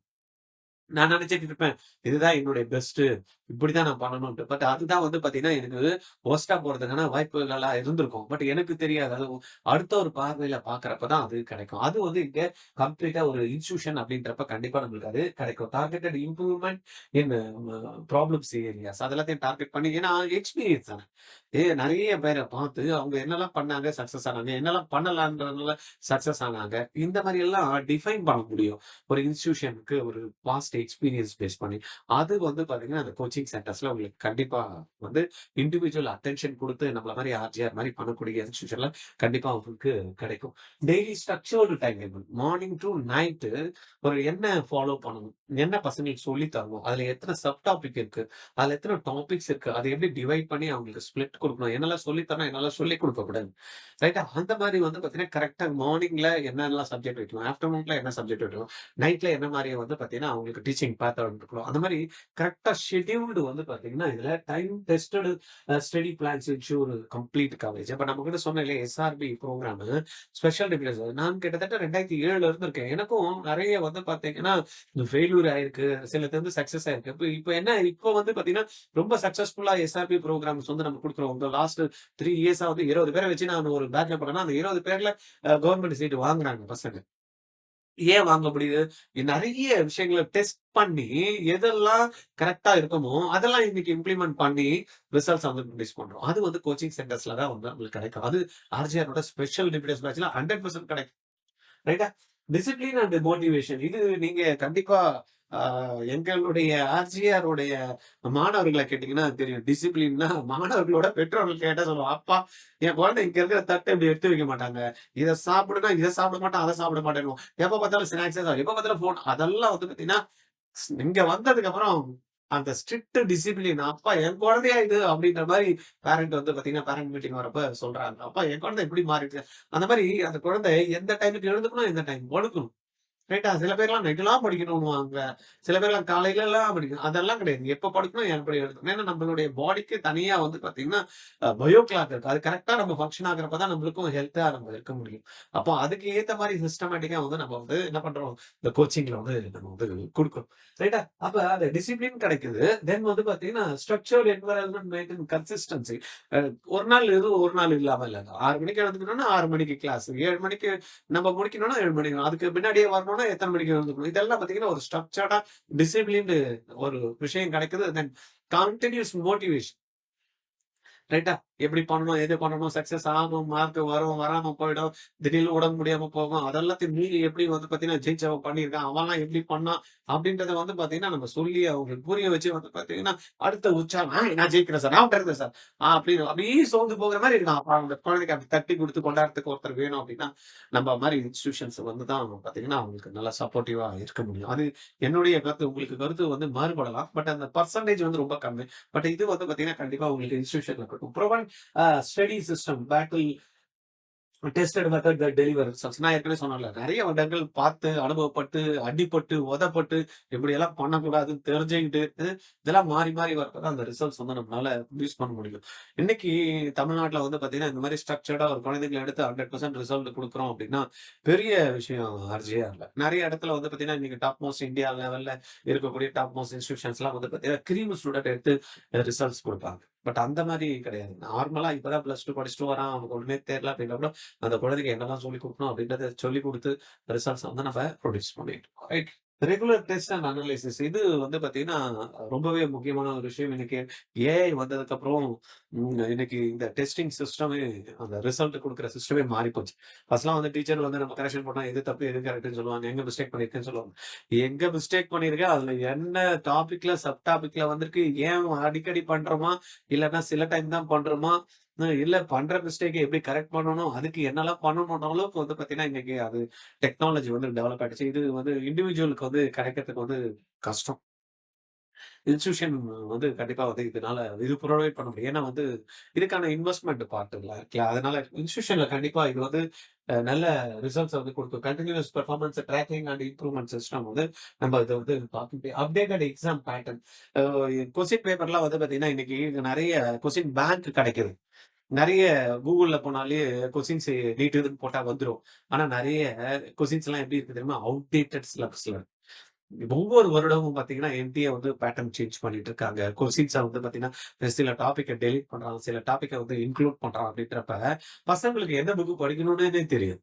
நான் நினைச்சிட்டு இருப்பேன். இதுதான் என்னுடைய பெஸ்ட்டு. இப்படிதான் நான் பண்ணணும்ன்ட்டு. பட் அதுதான் வந்து பார்த்தீங்கன்னா, எனக்கு வொர்ஸ்ட்டா போறதுக்கான வாய்ப்புகளா இருந்திருக்கும். பட் எனக்கு தெரியாது. அது அடுத்த ஒரு பார்வையில பார்க்கிறப்ப தான் அது கிடைக்கும். அது வந்து இங்க கம்ப்ளீட்டா ஒரு இன்ஸ்டிடியூஷன் அப்படின்றப்ப கண்டிப்பா நம்மளுக்கு அது கிடைக்கும். டார்கெட்டட் இம்ப்ரூவ்மென்ட் இன் ப்ராப்ளம்ஸ் ஏரியாஸ் அது எல்லாத்தையும் டார்கெட் பண்ணி ஏன்னா எக்ஸ்பீரியன்ஸ் தானே. நெறைய பேர பார்த்து அவங்க என்னலாம் பண்ணாங்க, சக்சஸ் ஆனாங்க. என்னலாம் பண்ணலான்றதுனால சக்சஸ் ஆனாங்க. இந்த மாரி எல்லாம் டிஃபைன் பண்ண முடியும். ஒரு இன்ஸ்டிடியூஷனுக்கு ஒரு பாஸ்ட் எக்ஸ்பீரியன்ஸ் பேஸ் பண்ணி. அது வந்து பார்த்தீங்கன்னா, அந்த கோச்சிங் சென்டர்ஸ்ல உங்களுக்கு கண்டிப்பா வந்து இண்டிவிஜுவல் அட்டென்ஷன் குடுத்து நம்மள மாரி ஆர்ஜிஆர் மாரி பண்ணக்கூடிய இன்ஸ்டிடியூஷன்ல கண்டிப்பா உங்களுக்கு கிடைக்கும். Daily structured time table. Morning to night ஒரு என்ன ஃபாலோ பண்ணணும்? என்ன பசங்களுக்கு சொல்லி தரணும்? அதுல எத்தன சப் டாபிக் இருக்கு? அதுல எத்தன டாபிக்ஸ் இருக்கு? அத எப்படி டிவைட் பண்ணி அவங்களுக்கு ஸ்ப்ளிட் குடுக்கணும்? என்னலாம் சொல்லி தரணும்? என்னலாம் சொல்லிக் குடுக்கக்கூடாது? ரைட்டா? அந்த மாரி வந்து பார்த்தீங்கன்னா, கரெக்ட்டா மார்னிங்ல என்னென்னலாம் சப்ஜெக்ட் வைக்கணும்? ஆஃப்டர்நூன்ல என்ன சப்ஜெக்ட் வைக்கணும்? நைட்ல என்ன மாரி வந்து பார்த்தீங்கன்னா, அவங்களுக்கு டீச்சிங் பேட்டர்ன் இருக்கணும். அந்த மாரி கரெக்ட்டா ஷெட்யூல்டு வந்து பார்த்தீங்கன்னா, இதுல time tested study plans ensure complete coverage. அப்ப நம்ம கிட்ட சொன்னேன் இல்லையா எஸ்ஆர்பி புரோகிராமு, ஸ்பெஷல் டிவிடன்ஸ் நான் கிட்டத்தட்ட 2007ல இருந்திருக்கேன். எனக்கும் நெறைய வந்து பார்த்தீங்கன்னா, ஃபெயில்யூர் ஆயிருக்கு. சிலது வந்து சக்சஸ் ஆயிருக்கு. இப்ப வந்து பார்த்தீங்கன்னா, ரொம்ப சக்சஸ்ஃபுல்லா எஸ்ஆர்பி புரோகிராம்ஸ் வந்து நம்ம குடுக்குறோம். இந்த லாஸ்ட் 3 இயர்ஸா வந்து 20 பேர வச்சு நான் ஒரு பேட்ச்ல பண்ணேன்னா, அந்த 20 பேர்ல கவர்ன்மெண்ட் சீட் வாங்குனாங்க பசங்க. ஏன் வாங்க முடியுது? நெறைய விஷயங்கள டெஸ்ட் பண்ணி, எதெல்லாம் கரெக்ட்டா இருக்குமோ, அதெல்லாம் இன்னைக்கு இம்ப்ளிமெண்ட் பண்ணி, ரிசல்ட்ஸ் வந்து ப்ரொடியூஸ் பண்றோம். அது வந்து கோச்சிங் சென்டர்ஸ்ல தான் வந்து நம்மளுக்கு கிடைக்கும். அது ஆர்ஜிஆரோட ஸ்பெஷல் டிவிடன்ஸ் பேட்ச்ல 100% கிடைக்கும். ரைட்டா? Discipline and motivation. இது நீங்க கண்டிப்பா ஆ எங்களுடைய ஆர்ஜிஆர் உடைய மாணவர்கள கேட்டீங்கன்னா தெரியும். டிசிப்ளின்னா மாணவர்களோட பெற்றோர்கள் கேட்டா சொல்லுவாங்க. அப்பா என் குழந்தை இங்க இருக்கிற தட்ட இப்படி எடுத்து வைக்க மாட்டாங்க. இத சாப்பிடுனா இத சாப்பிட மாட்டான், அத சாப்பிட மாட்டேன்னுவான். எப்ப பார்த்தாலும் ஸ்நாக்ஸே எப்ப பார்த்தாலும் ஃபோன். அதெல்லாம் வந்து பார்த்தீங்கன்னா, இங்க வந்ததுக்கு அப்புறம் அந்த ஸ்ட்ரிக்ட் டிசிப்ளின் அப்பா என் குழந்தையா இது அப்படின்ற மாரி பேரண்ட் வந்து பார்த்தீங்கன்னா, பேரண்ட் மீட்டிங் வரப்ப சொல்றாங்க. அப்பா என் குழந்தை இப்படி மாறிடுச்சு. அந்த மாரி அந்த குழந்தை எந்த டைமுக்கு எழுந்துக்கணும், எந்த டைம் படுக்கணும். ரைட்டா? சில பேர்லாம் நைட்லாம் படிக்கணுன்னுவாங்க. சில பேர்லாம் காலையிலலாம் படிக்கணும். அதெல்லாம் கிடையாது. எப்ப படுக்கணும், எப்படி எடுக்கணும். ஏன்னா நம்மளுடைய பாடிக்கு தனியா வந்து பார்த்தீங்கன்னா, பயோ கிளாக் இருக்கு. அது கரெக்ட்டா நம்ம ஃபங்ஷன் ஆகுறப்ப தான் நம்மளுக்கும் ஹெல்த்தா நம்ம இருக்க முடியும். அப்போ அதுக்கு ஏத்த மாரி சிஸ்டமேட்டிக்கா வந்து நம்ம வந்து என்ன பண்றோம், இந்த கோச்சிங்ல வந்து நம்ம வந்து குடுக்குறோம். ரைட்டா? அப்ப அந்த டிசிப்ளின் கிடைக்குது. தென் வந்து பார்த்தீங்கன்னா, ஸ்ட்ரக்சர்ட் என்வைரன்மென்ட் மெயின்டெயின் கன்சிஸ்டன்சி. அ ஒரு நாள் எதுவும் ஒரு நாள் இல்லாம இல்ல. 6 மணிக்கு எழுந்துக்கணும்னா 6 மணிக்கு கிளாஸ். 7 மணிக்கு நம்ம முடிக்கணும்னா 7 மணிக்கு. அதுக்கு முன்னாடியே வரணும்னா எத்தன மணிக்கு எழுந்துக்கணும். இதெல்லாம் பார்த்தீங்கன்னா, ஒரு ஸ்ட்ரக்சர்டா டிசிப்ளின்டு ஒரு விஷயம் கிடைக்குது. தென் கன்டினியூஸ் மோட்டிவேஷன். ரைட்டா? எப்படி பண்ணணும்? எது பண்ணணும்? சக்சஸ் ஆகும், மார்க் வரும், வராம போயிடும். திடீர்னு உடம்பு முடியாம போகும். அதெல்லாத்தையும் மீறி எப்படி வந்து பார்த்தீங்கன்னா, ஜெயிச்சவன் பண்ணியிருக்கான். அவன்லாம் எப்படி பண்ணான்? அப்படின்றத வந்து பார்த்தீங்கன்னா, நம்ம சொல்லி அவங்களுக்கு புரிய வச்சு வந்து பார்த்தீங்கன்னா, அடுத்த உற்சாகம். நான் ஜெயிக்கிறேன் சார். நான் இருக்கிறேன் சார். அப்படின்னு அப்படியே சோர்ந்து போகிற மாரி இருக்கான். அப்ப அந்த குழந்தைக்கு அப்படி தட்டி குடுத்து கொண்டாடுறதுக்கு ஒருத்தர் வேணும் அப்படின்னா, நம்ம மாரி இன்ஸ்டிடியூஷன்ஸ் வந்து தான் பார்த்தீங்கன்னா, அவங்களுக்கு நல்லா சப்போர்ட்டிவா இருக்க முடியும். அது என்னுடைய கருத்து. உங்களுக்கு கருத்து வந்து மாறுபடலாம். பட் அந்த பெர்சன்டேஜ் வந்து ரொம்ப கம்மி. பட் இது வந்து பார்த்தீங்கன்னா, கண்டிப்பா உங்களுக்கு இன்ஸ்டிடியூஷன்ல கிடைக்கும். Proven study system battle tested method that deliver results. நான் ஏற்கனவே சொன்னேன்ல. நெறைய வருடங்கள் பார்த்து, அனுபவப்பட்டு, அடிபட்டு, உதைப்பட்டு இப்படியெல்லாம் பண்ணக்கூடாதுன்னு தெரிஞ்சுக்கிட்டு, இதெல்லாம் மாறி மாறி வரப்ப தான் அந்த ரிசல்ட்ஸ் வந்து நம்மளால ப்ரொடியூஸ் பண்ண முடியும். இன்னைக்கு தமிழ்நாட்டுல வந்து பார்த்தீங்கன்னா, இந்த மாரி ஸ்ட்ரக்சர்டா ஒரு குழந்தைகள எடுத்து 100% ரிசல்ட் குடுக்குறோம் அப்படின்னா, பெரிய விஷயம் ஆர்ஜிஆர்ல. நெறைய இடத்துல வந்து பார்த்தீங்கன்னா, இன்னைக்கு டாப் மோஸ்ட் இந்தியா லெவல்ல இருக்கக்கூடிய டாப் மோஸ்ட் இன்ஸ்டிடியூஷன்ஸ்லாம் வந்து பார்த்தீங்கன்னா, கிரீம் ஸ்டூடண்ட் எடுத்து ரிசல்ட்ஸ் குடுப்பாங்க. பட் அந்த மாரி கிடையாது. நார்மலா இப்பதான் +2 படிச்சுட்டு வரான். அவனுக்கு ஒண்ணுமே தெரியல அப்படின்னா கூட அந்த குழந்தைக்கு என்னலாம் சொல்லிக் குடுக்கணும் அப்படின்றத சொல்லிக் குடுத்து ரிசல்ட்ஸ் வந்து நம்ம ப்ரொடியூஸ் பண்ணிட்டு இருக்கோம். Right. Regular test and analysis இது வந்து பார்த்தீங்கன்னா, ரொம்பவே முக்கியமான ஒரு விஷயம். இன்னைக்கு ஏஐ வந்ததுக்கப்புறம் இன்னைக்கு இந்த டெஸ்டிங் சிஸ்டமே அந்த ரிசல்ட் குடுக்குற சிஸ்டமே மாறிப்போச்சு. ஃபர்ஸ்ட்லாம் வந்து டீச்சர் வந்து நம்ம கரெக்ஷன் பண்ணா எது தப்பு, எது கரெக்ட்ன்னு சொல்லுவாங்க. எங்க மிஸ்டேக் பண்ணியிருக்கேன்னு சொல்லுவாங்க. எங்க மிஸ்டேக் பண்ணியிருக்கேன், அதுல என்ன டாபிக்ல, சப் டாபிக்ல வந்திருக்கு, ஏன் அடிக்கடி பண்றோமா, இல்லன்னா சில டைம் தான் பண்றோமா, இல்ல பண்ற மிஸ்டேக் எப்படி கரெக்ட் பண்ணணும், அதுக்கு என்னலாம் பண்ணணும்ன்ற அளவுக்கு வந்து பார்த்தீங்கன்னா, இன்னைக்கு அது டெக்னாலஜி வந்து டெவலப் ஆயிடுச்சு. இது வந்து இண்டிவிஜுவலுக்கு வந்து கிடைக்கிறதுக்கு வந்து கஷ்டம். இன்ஸ்டிடியூஷன் வந்து கண்டிப்பா வந்து இதனால இது புரொவைட் பண்ண முடியும். ஏன்னா வந்து இதுக்கான இன்வெஸ்ட்மென்ட் பார்ட் இல்ல இருக்குல்ல. அதனால இன்ஸ்டிடியூஷன்ல கண்டிப்பா இது வந்து நல்ல ரிசல்ட்ஸ் வந்து குடுக்கும். Continuous performance tracking and improvement system வந்து நம்ம இத வந்து பார்க்க முடியும். அப்டேட்டட் எக்ஸாம் பேட்டர்ன் கொஸ்டின் பேப்பர்லாம் வந்து பார்த்தீங்கன்னா, இன்னைக்கு நெறைய கொஸ்டின் பேங்க் கிடைக்குது. நெறைய கூகுள்ல போனாலே கொஸ்டின்ஸ் நீட் இதுன்னு போட்டா வந்துரும். ஆனா நெறைய கொஸ்டின்ஸ்லாம் எப்படி இருக்கு தெரியுமா? அவுட்டேட்டட் சிலபஸ்ல ஒவ்வொரு வருடமும் பார்த்தீங்கன்னா, என்டிஏ வந்து பேட்டர்ன் சேஞ்ச் பண்ணிட்டு இருக்காங்க. கொஸ்டின்ஸ வந்து பார்த்தீங்கன்னா, சில டாபிக்க டெலீட் பண்றாங்க. சில டாபிக்க வந்து இன்க்ளூட் பண்றான் அப்படின்றப்ப, பசங்களுக்கு எந்த புக் படிக்கணும்னே தெரியாது.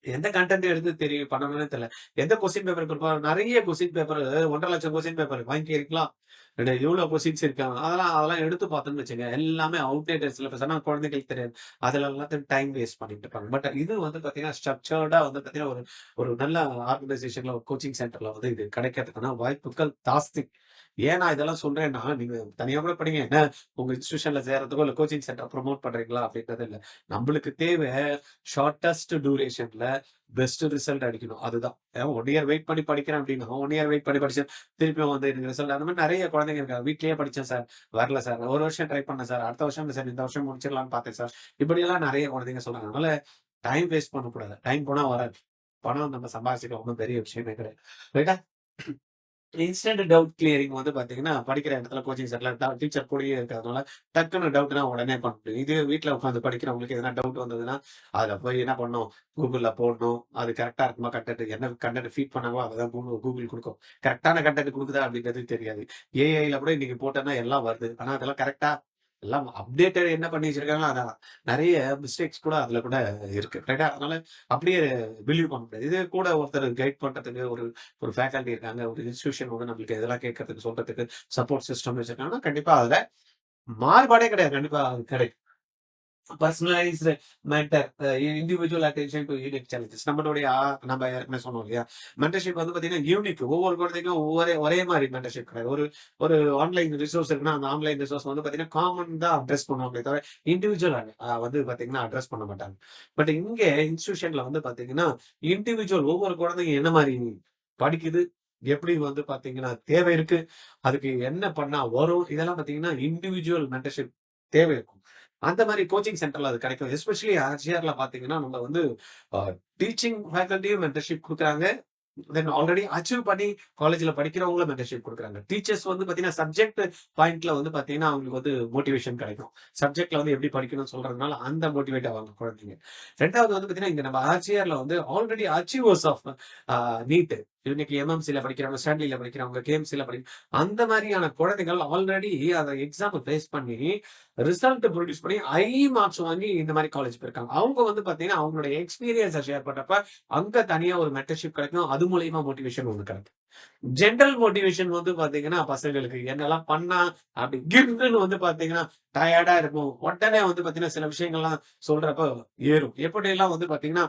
எந்த கன்டென்ட் எடுத்து பண்ணணும்னே தெரியல. எந்த கொஸ்டின் பேப்பர் குடுப்பாங்க நெறைய கொஸ்டின் பேப்பர் 1,50,000 கொஸ்டின் பேப்பர் வாங்கிக்கிறீங்களா? எவ்வளோ கொஸ்டின்ஸ் இருக்காங்க. அதெல்லாம் எடுத்து பார்த்தோம்னு வச்சுக்கங்க, எல்லாமே அவுட்டேட்டட் சிலபஸ். ஆனா குழந்தைகளுக்கு தெரியாது. அதுல எல்லாத்தையும் டைம் வேஸ்ட் பண்ணிட்டு இருப்பாங்க. பட் இது வந்து பார்த்தீங்கன்னா, ஸ்ட்ரக்சர்டா வந்து பார்த்தீங்கன்னா, ஒரு ஒரு நல்ல ஆர்கனைசேஷன்ல ஒரு கோச்சிங் சென்டர்ல வந்து இது கிடைக்கிறதுக்கான வாய்ப்புகள் ஜாஸ்தி. ஏன் நான் இதெல்லாம் சொல்றேன்னா, நீங்க தனியா கூட படிங்க. என்ன உங்க இன்ஸ்டிடியூஷன்ல சேர்றதுக்கோ, இல்ல கோச்சிங் சென்டர் ப்ரமோட் பண்றீங்களா அப்படின்றது இல்ல. நம்மளுக்கு தேவை ஷார்ட்டஸ்ட் டியூரேஷன்ல பெஸ்ட் ரிசல்ட் அடிக்கணும். அதுதான். 1 இயர் வெயிட் பண்ணி படிக்கிறேன் அப்படின்னா, 1 இயர் வெயிட் பண்ணி படிச்சேன். திருப்பியும் வந்து எனக்கு ரிசல்ட் அந்த மாரி நெறைய குழந்தைங்க இருக்காங்க. வீட்லயே படிச்சேன் சார். வரல சார். 1 வருஷம் ட்ரை பண்ணேன் சார். அடுத்த வருஷம் இல்ல சார். இந்த வருஷம் முடிச்சிடலாம்னு பார்த்தேன் சார். இப்படியெல்லாம் நெறைய குழந்தைங்க சொல்றாங்க. அதனால டைம் வேஸ்ட் பண்ணக்கூடாது. டைம் போனா வராது. பணம் நம்ம சம்பாதிச்சுக்கலாம். ஒண்ணும் பெரிய விஷயமே கிடையாது. ரைட்டா? இன்ஸ்டன்ட் டவுட் கிளியரிங் வந்து பார்த்தீங்கன்னா, படிக்கிற இடத்துல கோச்சிங் சென்டர்ல டீச்சர் கூடயே இருக்கிறதுனால, டக்குனு டவுட்னா உடனே பண்ண முடியும். இதே வீட்ல உட்கார்ந்து படிக்கிறவங்களுக்கு எதனா டவுட் வந்ததுன்னா, அதுல போய் என்ன பண்ணணும்? Googleல போடணும். அது கரெக்ட்டா இருக்குமா கன்டென்ட் என்ன கன்டென்ட் ஃபீட் பண்ணாங்களோ அததான் Google குடுக்கும். கரெக்ட்டான கன்டென்ட் குடுக்குதா அப்படின்றது தெரியாது. ஏஐல கூட இன்னைக்கு போட்டோம்னா எல்லாம் வருது. ஆனா அதெல்லாம் கரெக்ட்டா எல்லாம் அப்டேட்டட் என்ன பண்ணி வச்சிருக்காங்களோ அதான். நெறைய மிஸ்டேக்ஸ் கூட அதுல கூட இருக்கு. ரைட்டா? அதனால அப்படியே பிலீவ் பண்ண முடியாது. இதே கூட ஒருத்தர் கைட் பண்றதுக்கு ஒரு ஒரு ஃபேக்கல்டி இருக்காங்க. ஒரு இன்ஸ்டிடியூஷன் வந்து நம்மளுக்கு இதெல்லாம் கேட்கறதுக்கு, சொல்றதுக்கு சப்போர்ட் சிஸ்டம் வச்சிருக்காங்கன்னா, கண்டிப்பா அதுல மாறுபாடே கிடையாது. கண்டிப்பா அது கிடைக்கும். Personalised mentor individual attention to unique challenges நம்மளுடைய நம்ம ஏற்கனவே சொன்னோம் இல்லையா? மென்டர்ஷிப் வந்து பார்த்தீங்கன்னா, யூனிக் ஒவ்வொரு குழந்தைக்கும் ஒரே மாரி மென்டர்ஷிப் கிடையாது. ஒரு ஒரு ஆன்லைன் ரிசோர்ஸ் இருக்குன்னா, அந்த ஆன்லைன் ரிசோர்ஸ் வந்து பார்த்தீங்கன்னா, காமன் தான் அட்ரஸ் பண்ணுவாங்களே தவிர, இண்டிவிஜுவல் வந்து பார்த்தீங்கன்னா, அட்ரஸ் பண்ண மாட்டாங்க. பட் இங்க இன்ஸ்டிடியூஷன்ல வந்து பார்த்தீங்கன்னா, இண்டிவிஜுவல் ஒவ்வொரு குழந்தையும் என்ன மாரி படிக்குது, எப்படி வந்து பார்த்தீங்கன்னா, தேவை இருக்கு, அதுக்கு என்ன பண்ணா வரும், இதெல்லாம் பார்த்தீங்கன்னா, இண்டிவிஜுவல் மென்டர்ஷிப் தேவை இருக்கும். அந்த மாரி கோச்சிங் சென்டர்ல அது கிடைக்கும். எஸ்பெஷலி ஆர்ஜிஆர்ல பார்த்தீங்கன்னா, நம்ம வந்து அ டீச்சிங் ஃபேக்கல்டியும் மென்டர்ஷிப் குடுக்குறாங்க. தென் ஆல்ரெடி அச்சீவ் பண்ணி காலேஜ்ல படிக்கிறவங்களும் மென்டர்ஷிப் குடுக்குறாங்க. டீச்சர்ஸ் வந்து பார்த்தீங்கன்னா, சப்ஜெக்ட் பாயிண்ட்ல வந்து பார்த்தீங்கன்னா, அவங்களுக்கு வந்து மோட்டிவேஷன் கிடைக்கும். சப்ஜெக்ட்ல வந்து எப்படி படிக்கணும்னு சொல்றதுனால, அந்த மோட்டிவேட் ஆவாங்க குழந்தைங்க. 2வது வந்து பார்த்தீங்கன்னா, இங்க நம்ம ஆர்ஜிஆர்ல வந்து ஆல்ரெடி அச்சீவர்ஸ் ஆஃப் நீட் இன்னைக்கு எம்எம்சில படிக்கிறவங்க, ஸ்டான்லில படிக்கிறவங்க, கேஎம்சில அந்த மாரியான குழந்தைகள் ஆல்ரெடி அந்த எக்ஸாம ஃபேஸ் பண்ணி, ரிசல்ட் புரொடியூஸ் பண்ணி ஹை மார்க்ஸ் வாங்கி இந்த மாரி காலேஜ் போயிருக்காங்க. அவங்க வந்து பார்த்தீங்கன்னா, அவங்களுடைய எக்ஸ்பீரியன்ஸ ஷேர் பண்றப்ப, அங்க தனியா ஒரு மென்டர்ஷிப் கிடைக்கும். அது மூலியமா மோட்டிவேஷன் ஒண்ணு கிடைக்கும். ஜெனரல் மோட்டிவேஷன் வந்து பார்த்தீங்கன்னா, பசங்களுக்கு என்னலாம் பண்ணா அப்படி கிர்ன்னு வந்து பார்த்தீங்கன்னா, டயர்டா இருக்கும். உடனே வந்து பார்த்தீங்கன்னா, சில விஷயங்கள்லாம் சொல்றப்ப ஏறும். எப்படியெல்லாம் வந்து பார்த்தீங்கன்னா,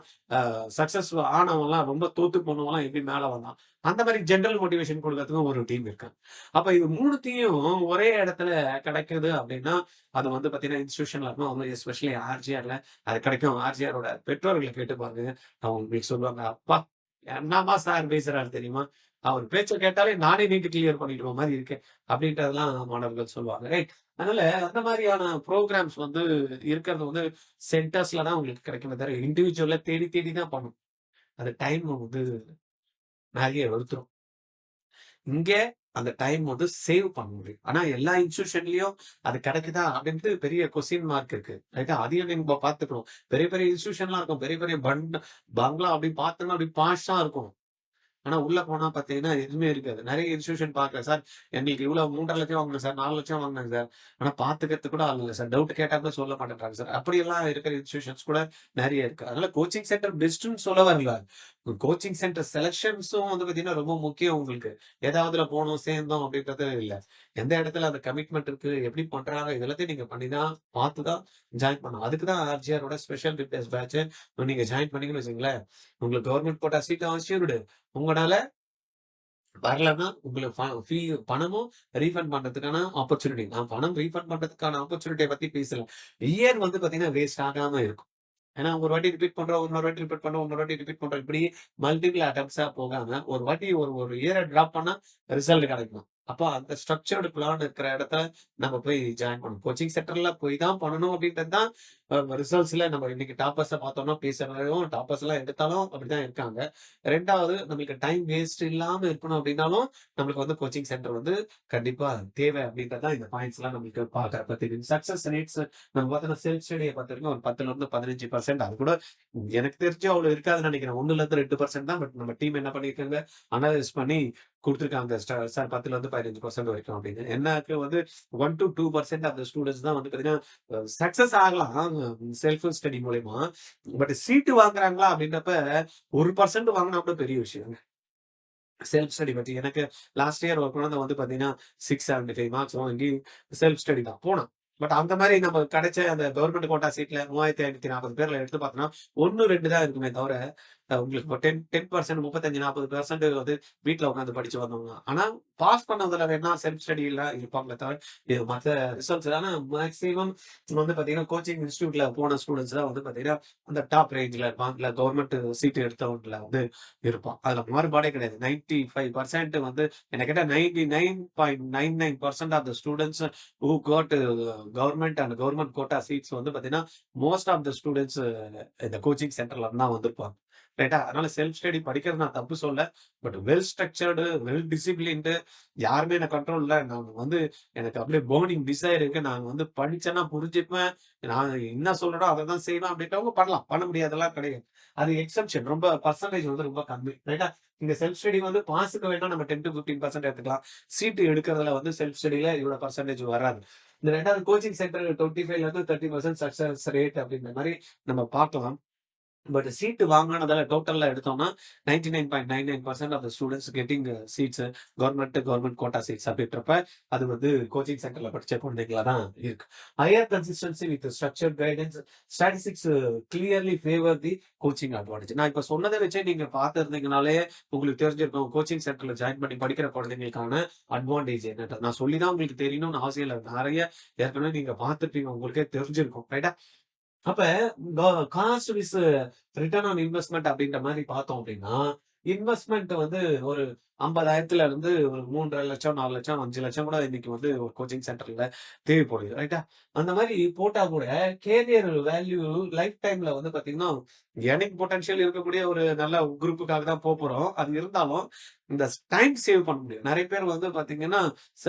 சக்சஸ் ஆனவன்லாம் ரொம்ப தோத்து போனவன்லாம் எப்படி மேல வந்தான். அந்த மாரி ஜெனரல் மோட்டிவேஷன் குடுக்கறதுக்கும் ஒரு டீம் இருக்காங்க. அப்ப இது 3த்தையும் ஒரே இடத்துல கிடைக்குது அப்படின்னா, அது வந்து பார்த்தீங்கன்னா, இன்ஸ்டிடியூஷன்ல இருக்கும். அதுவும் எஸ்பெஷலி ஆர்ஜிஆர்ல அது கிடைக்கும். ஆர்ஜிஆரோட பெற்றோர்கள கேட்டு பாருங்க. அவங்க உங்களுக்கு சொல்லுவாங்க, "அப்பா! என்னம்மா சார் பேசுறாரு தெரியுமா? அவர் பேச்ச கேட்டாலே நானே நீட் கிளியர் பண்ணிடுவேன் மாரி இருக்கு." அப்படின்றதெல்லாம் மாணவர்கள் சொல்லுவாங்க. ரைட். அதனால அந்த மாரியான புரோகிராம்ஸ் வந்து இருக்கிறது வந்து சென்டர்ஸ்ல தான் உங்களுக்கு கிடைக்குமே தவிர, இண்டிவிஜுவலா தேடி தேடி தான் பண்ணணும். அது டைம் வந்து நெறைய எடுத்துரும். இங்க அந்த டைம் வந்து சேவ் பண்ண முடியும். ஆனா எல்லா இன்ஸ்டிடியூஷன்லயும் அது கிடைக்குதா? அப்படின்ட்டு பெரிய கொஸ்டின் மார்க் இருக்கு. ரைட்டா? அதையும் நீங்க பார்த்துக்கணும். பெரிய பெரிய இன்ஸ்டிடியூஷன்லாம் இருக்கும். பெரிய பெரிய பங்களா அப்படி பார்த்தோம்னா அப்படி பாஷா இருக்கும். ஆனா உள்ள போனா பார்த்தீங்கன்னா, எதுவுமே இருக்காது. நெறைய இன்ஸ்டிடியூஷன் பார்க்குறேன் சார். எங்களுக்கு இவ்வளோ 3,50,000 வாங்குனேன் சார், 4,00,000 வாங்குனேன் சார். ஆனா பார்த்துக்கிறதுக்கு கூட ஆள் இல்ல சார். டவுட் கேட்டா கூட சொல்ல மாட்டேன்றாங்க சார். அப்படியெல்லாம் இருக்கிற இன்ஸ்டிடியூஷன்ஸ் கூட நெறைய இருக்கு. அதனால கோச்சிங் சென்டர் பெஸ்ட்ன்னு சொல்ல வரல. கோச்சிங் சென்டர் செலக்ஷன்ஸும் வந்து பார்த்தீங்கன்னா, ரொம்ப முக்கியம் உங்களுக்கு. ஏதாவதுல போனோம், சேர்ந்தோம் அப்படின்றது இல்ல. எந்த இடத்துல அந்த கமிட்மெண்ட் இருக்கு, எப்படி பண்றாங்க, இது எல்லாத்தையும் நீங்க பண்ணி தான் பார்த்து தான் ஜாயின் பண்ணணும். அதுக்கு தான் ஆர்ஜிஆரோட ஸ்பெஷல் ரிப்ளேஸ் பேட்ச் நீங்க ஜாயின் பண்ணீங்கன்னு வச்சுக்கங்களேன், உங்களுக்கு கவர்ன்மென்ட் கோட்டா சீட் அஷ்யூர்டு. உங்கனால வரலன்னா உங்களுக்கு பணமும் ரீஃபண்ட் பண்றதுக்கான ஆப்பர்ச்சுனிட்டி. நான் பணம் ரீஃபண்ட் பண்றதுக்கான ஆப்பர்ச்சுனிட்டிய பத்தி பேசல. இயர் வந்து பாத்தீங்கன்னா வேஸ்ட் ஆகாம இருக்கும். ஏன்னா ஒரு வாட்டி ரிப்பீட் பண்றோம், இன்னொரு வாட்டி ரிப்பீட் பண்றோம், இன்னொரு வாட்டி ரிப்பீட் பண்றோம். இப்படி மல்டிபிள் அட்டெம்ப்ட்ஸா போகாம ஒரு வாட்டி ஒரு இயர டிராப் பண்ணா ரிசல்ட் கிடைக்கும். அப்போ அந்த ஸ்ட்ரக்சர்டு பிளான் இருக்கிற இடத்துல நம்ம போய் ஜாயின் பண்ணணும். கோச்சிங் சென்டர்ல போய் தான் பண்ணணும் அப்படின்றது தான் ரிசல்ட்ஸ்ல நம்ம இன்னைக்கு டாப்பர்ஸ பார்த்தோம்னா பேசுறதும் டாப்பர்ஸ் எல்லாம் எடுத்தாலும் அப்படிதான் இருக்காங்க. 2வது நம்மளுக்கு டைம் வேஸ்ட் இல்லாம இருக்கணும் அப்படின்னாலும் நம்மளுக்கு வந்து கோச்சிங் சென்டர் வந்து கண்டிப்பா தேவை அப்படின்றது தான் இந்த பாயிண்ட்ஸ் எல்லாம் நம்மளுக்கு பார்க்கறப்ப தெரியும். சக்சஸ் ரேட்ஸ் நம்ம பார்த்தோம்னா செல்ஃப் ஸ்டடியை பார்த்திருக்கோம் ஒரு 10ல இருந்து 15%. அது கூட எனக்கு தெரிஞ்சு அவ்வளவு இருக்காதுன்னு நினைக்கிறேன். 1ல இருந்து 2% தான். பட் நம்ம டீம் என்ன பண்ணிருக்காங்க, அனலைஸ் பண்ணி குடுத்துருக்காங்க. சார் 10ல இருந்து 15% வரைக்கும் அப்படின்னு. எனக்கு வந்து 1 to 2% ஆஃப் த ஸ்டூடண்ட்ஸ் தான் வந்து பாத்தீங்கன்னா சக்சஸ் ஆகலாம் செல்ஃப் ஸ்டடி மூலியமா. பட் சீட்டு வாங்குறாங்களா அப்படின்றப்ப 1% வாங்கினா கூட பெரிய விஷயம். செல்ஃப் ஸ்டடி பத்தி எனக்கு லாஸ்ட் இயர் ஒரு குழந்தை வந்து பாத்தீங்கன்னா 675 மார்க்ஸ் வாங்கி செல்ஃப் ஸ்டடி தான் போனான். பட் அந்த மாதிரி நம்ம கிடைச்ச அந்த கவர்மெண்ட் கோட்டா சீட்ல 3540 பேர்ல எடுத்து பார்த்தோம்னா 1, 2 தான் இருக்குமே தவிர உங்களுக்கு இப்போ 10% 35-40% வந்து வீட்டுல உட்காந்து படிச்சு வந்தவங்க. ஆனா பாஸ் பண்ணதுல வேணா செல்ஃப் ஸ்டடியில இருப்பாங்களே தவிர இது மற்ற ரிசல்ட்ஸ். ஆனா மேக்ஸிமம் வந்து பாத்தீங்கன்னா கோச்சிங் இன்ஸ்டியூட்ல போன ஸ்டூடெண்ட்ஸ் தான் வந்து பாத்தீங்கன்னா அந்த டாப் ரேஞ்ச்ல இருப்பான். இல்ல கவர்மெண்ட் சீட் எடுத்தவங்கள வந்து இருப்பான். அதுல மாறுபாடே கிடையாது. 95% வந்து என்ன கேட்டா 99.99% of the students who got government and government quota seats வந்து பாத்தீங்கன்னா மோஸ்ட் ஆஃப் த ஸ்டூடெண்ட்ஸ் இந்த கோச்சிங் சென்டர்ல தான் வந்திருப்பாங்க. ரைட்டா? அதனால செல்ஃப் ஸ்டடி படிக்கிறது நான் தப்பு சொல்ல. But well structured, well disciplined, யாருமே என்ன கண்ட்ரோல் இல்ல. நான் வந்து எனக்கு அப்படியே பர்னிங் டிசைர் இருக்கு. நான் வந்து படிச்சேன்னா புரிஞ்சுப்பேன். நான் என்ன சொல்றேனோ அதை தான் செய்வேன் அப்படின்றவங்க பண்ணலாம். பண்ண முடியாதெல்லாம் கிடையாது. அது எக்ஸெப்ஷன். ரொம்ப பெர்சன்டேஜ் வந்து ரொம்ப கம்மி. ரைட்டா? இந்த செல்ஃப் ஸ்டடி வந்து பாஸுக்கு வேணா நம்ம 10 to 15% எடுத்துக்கலாம். சீட்டு எடுக்கிறதுல வந்து செல்ஃப் ஸ்டடில இவ்வளவு பெர்சன்டேஜ் வராது. இந்த 2வது கோச்சிங் சென்டர் 25ல இருந்து 30% சக்சஸ் ரேட் அப்படின்ற மாதிரி நம்ம பார்க்கலாம். பட் சீட்டு வாங்கினதால டோட்டல்ல எடுத்தோம்னா 99.99% of the students getting seats government quota seats அப்படின்றப்ப அது வந்து கோச்சிங் சென்டர்ல படிச்ச குழந்தைங்களா தான் இருக்கு. Higher consistency with structured guidance statistics clearly favour the coaching advantage. நான் இப்ப சொன்னதை வச்சே நீங்க பார்த்துருந்தீங்கனாலே உங்களுக்கு தெரிஞ்சிருக்கும் கோச்சிங் சென்டர்ல ஜாயின் பண்ணி படிக்கிற குழந்தைங்களுக்கான அட்வான்டேஜ் என்னன்றது. நான் சொல்லிதான் உங்களுக்கு தெரியணும்னு அவசியம் இல்லை. நிறைய ஏற்கனவே நீங்க பார்த்துருப்பீங்க, உங்களுக்கே தெரிஞ்சிருக்கும். ரைட்டா? அப்ப cost vis return on investment அப்படின்ற மாதிரி பார்த்தோம் அப்படின்னா, இன்வெஸ்ட்மென்ட் வந்து ஒரு 50,000ல இருந்து ஒரு 3.5 லட்சம், 4 லட்சம், 5 லட்சம் கூட இன்னைக்கு வந்து ஒரு கோச்சிங் சென்டர்ல தேவைப்படுது. ரைட்டா? அந்த மாதிரி போட்டா கூட கேரியர் வேல்யூ லைஃப் டைம்ல வந்து பாத்தீங்கன்னா, ஏர்னிங் பொட்டன்ஷியல் இருக்கக்கூடிய ஒரு நல்ல குரூப்புக்காக தான் போறோம். அது இருந்தாலும் இந்த டைம் சேவ் பண்ண முடியும். நிறைய பேர் வந்து பாத்தீங்கன்னா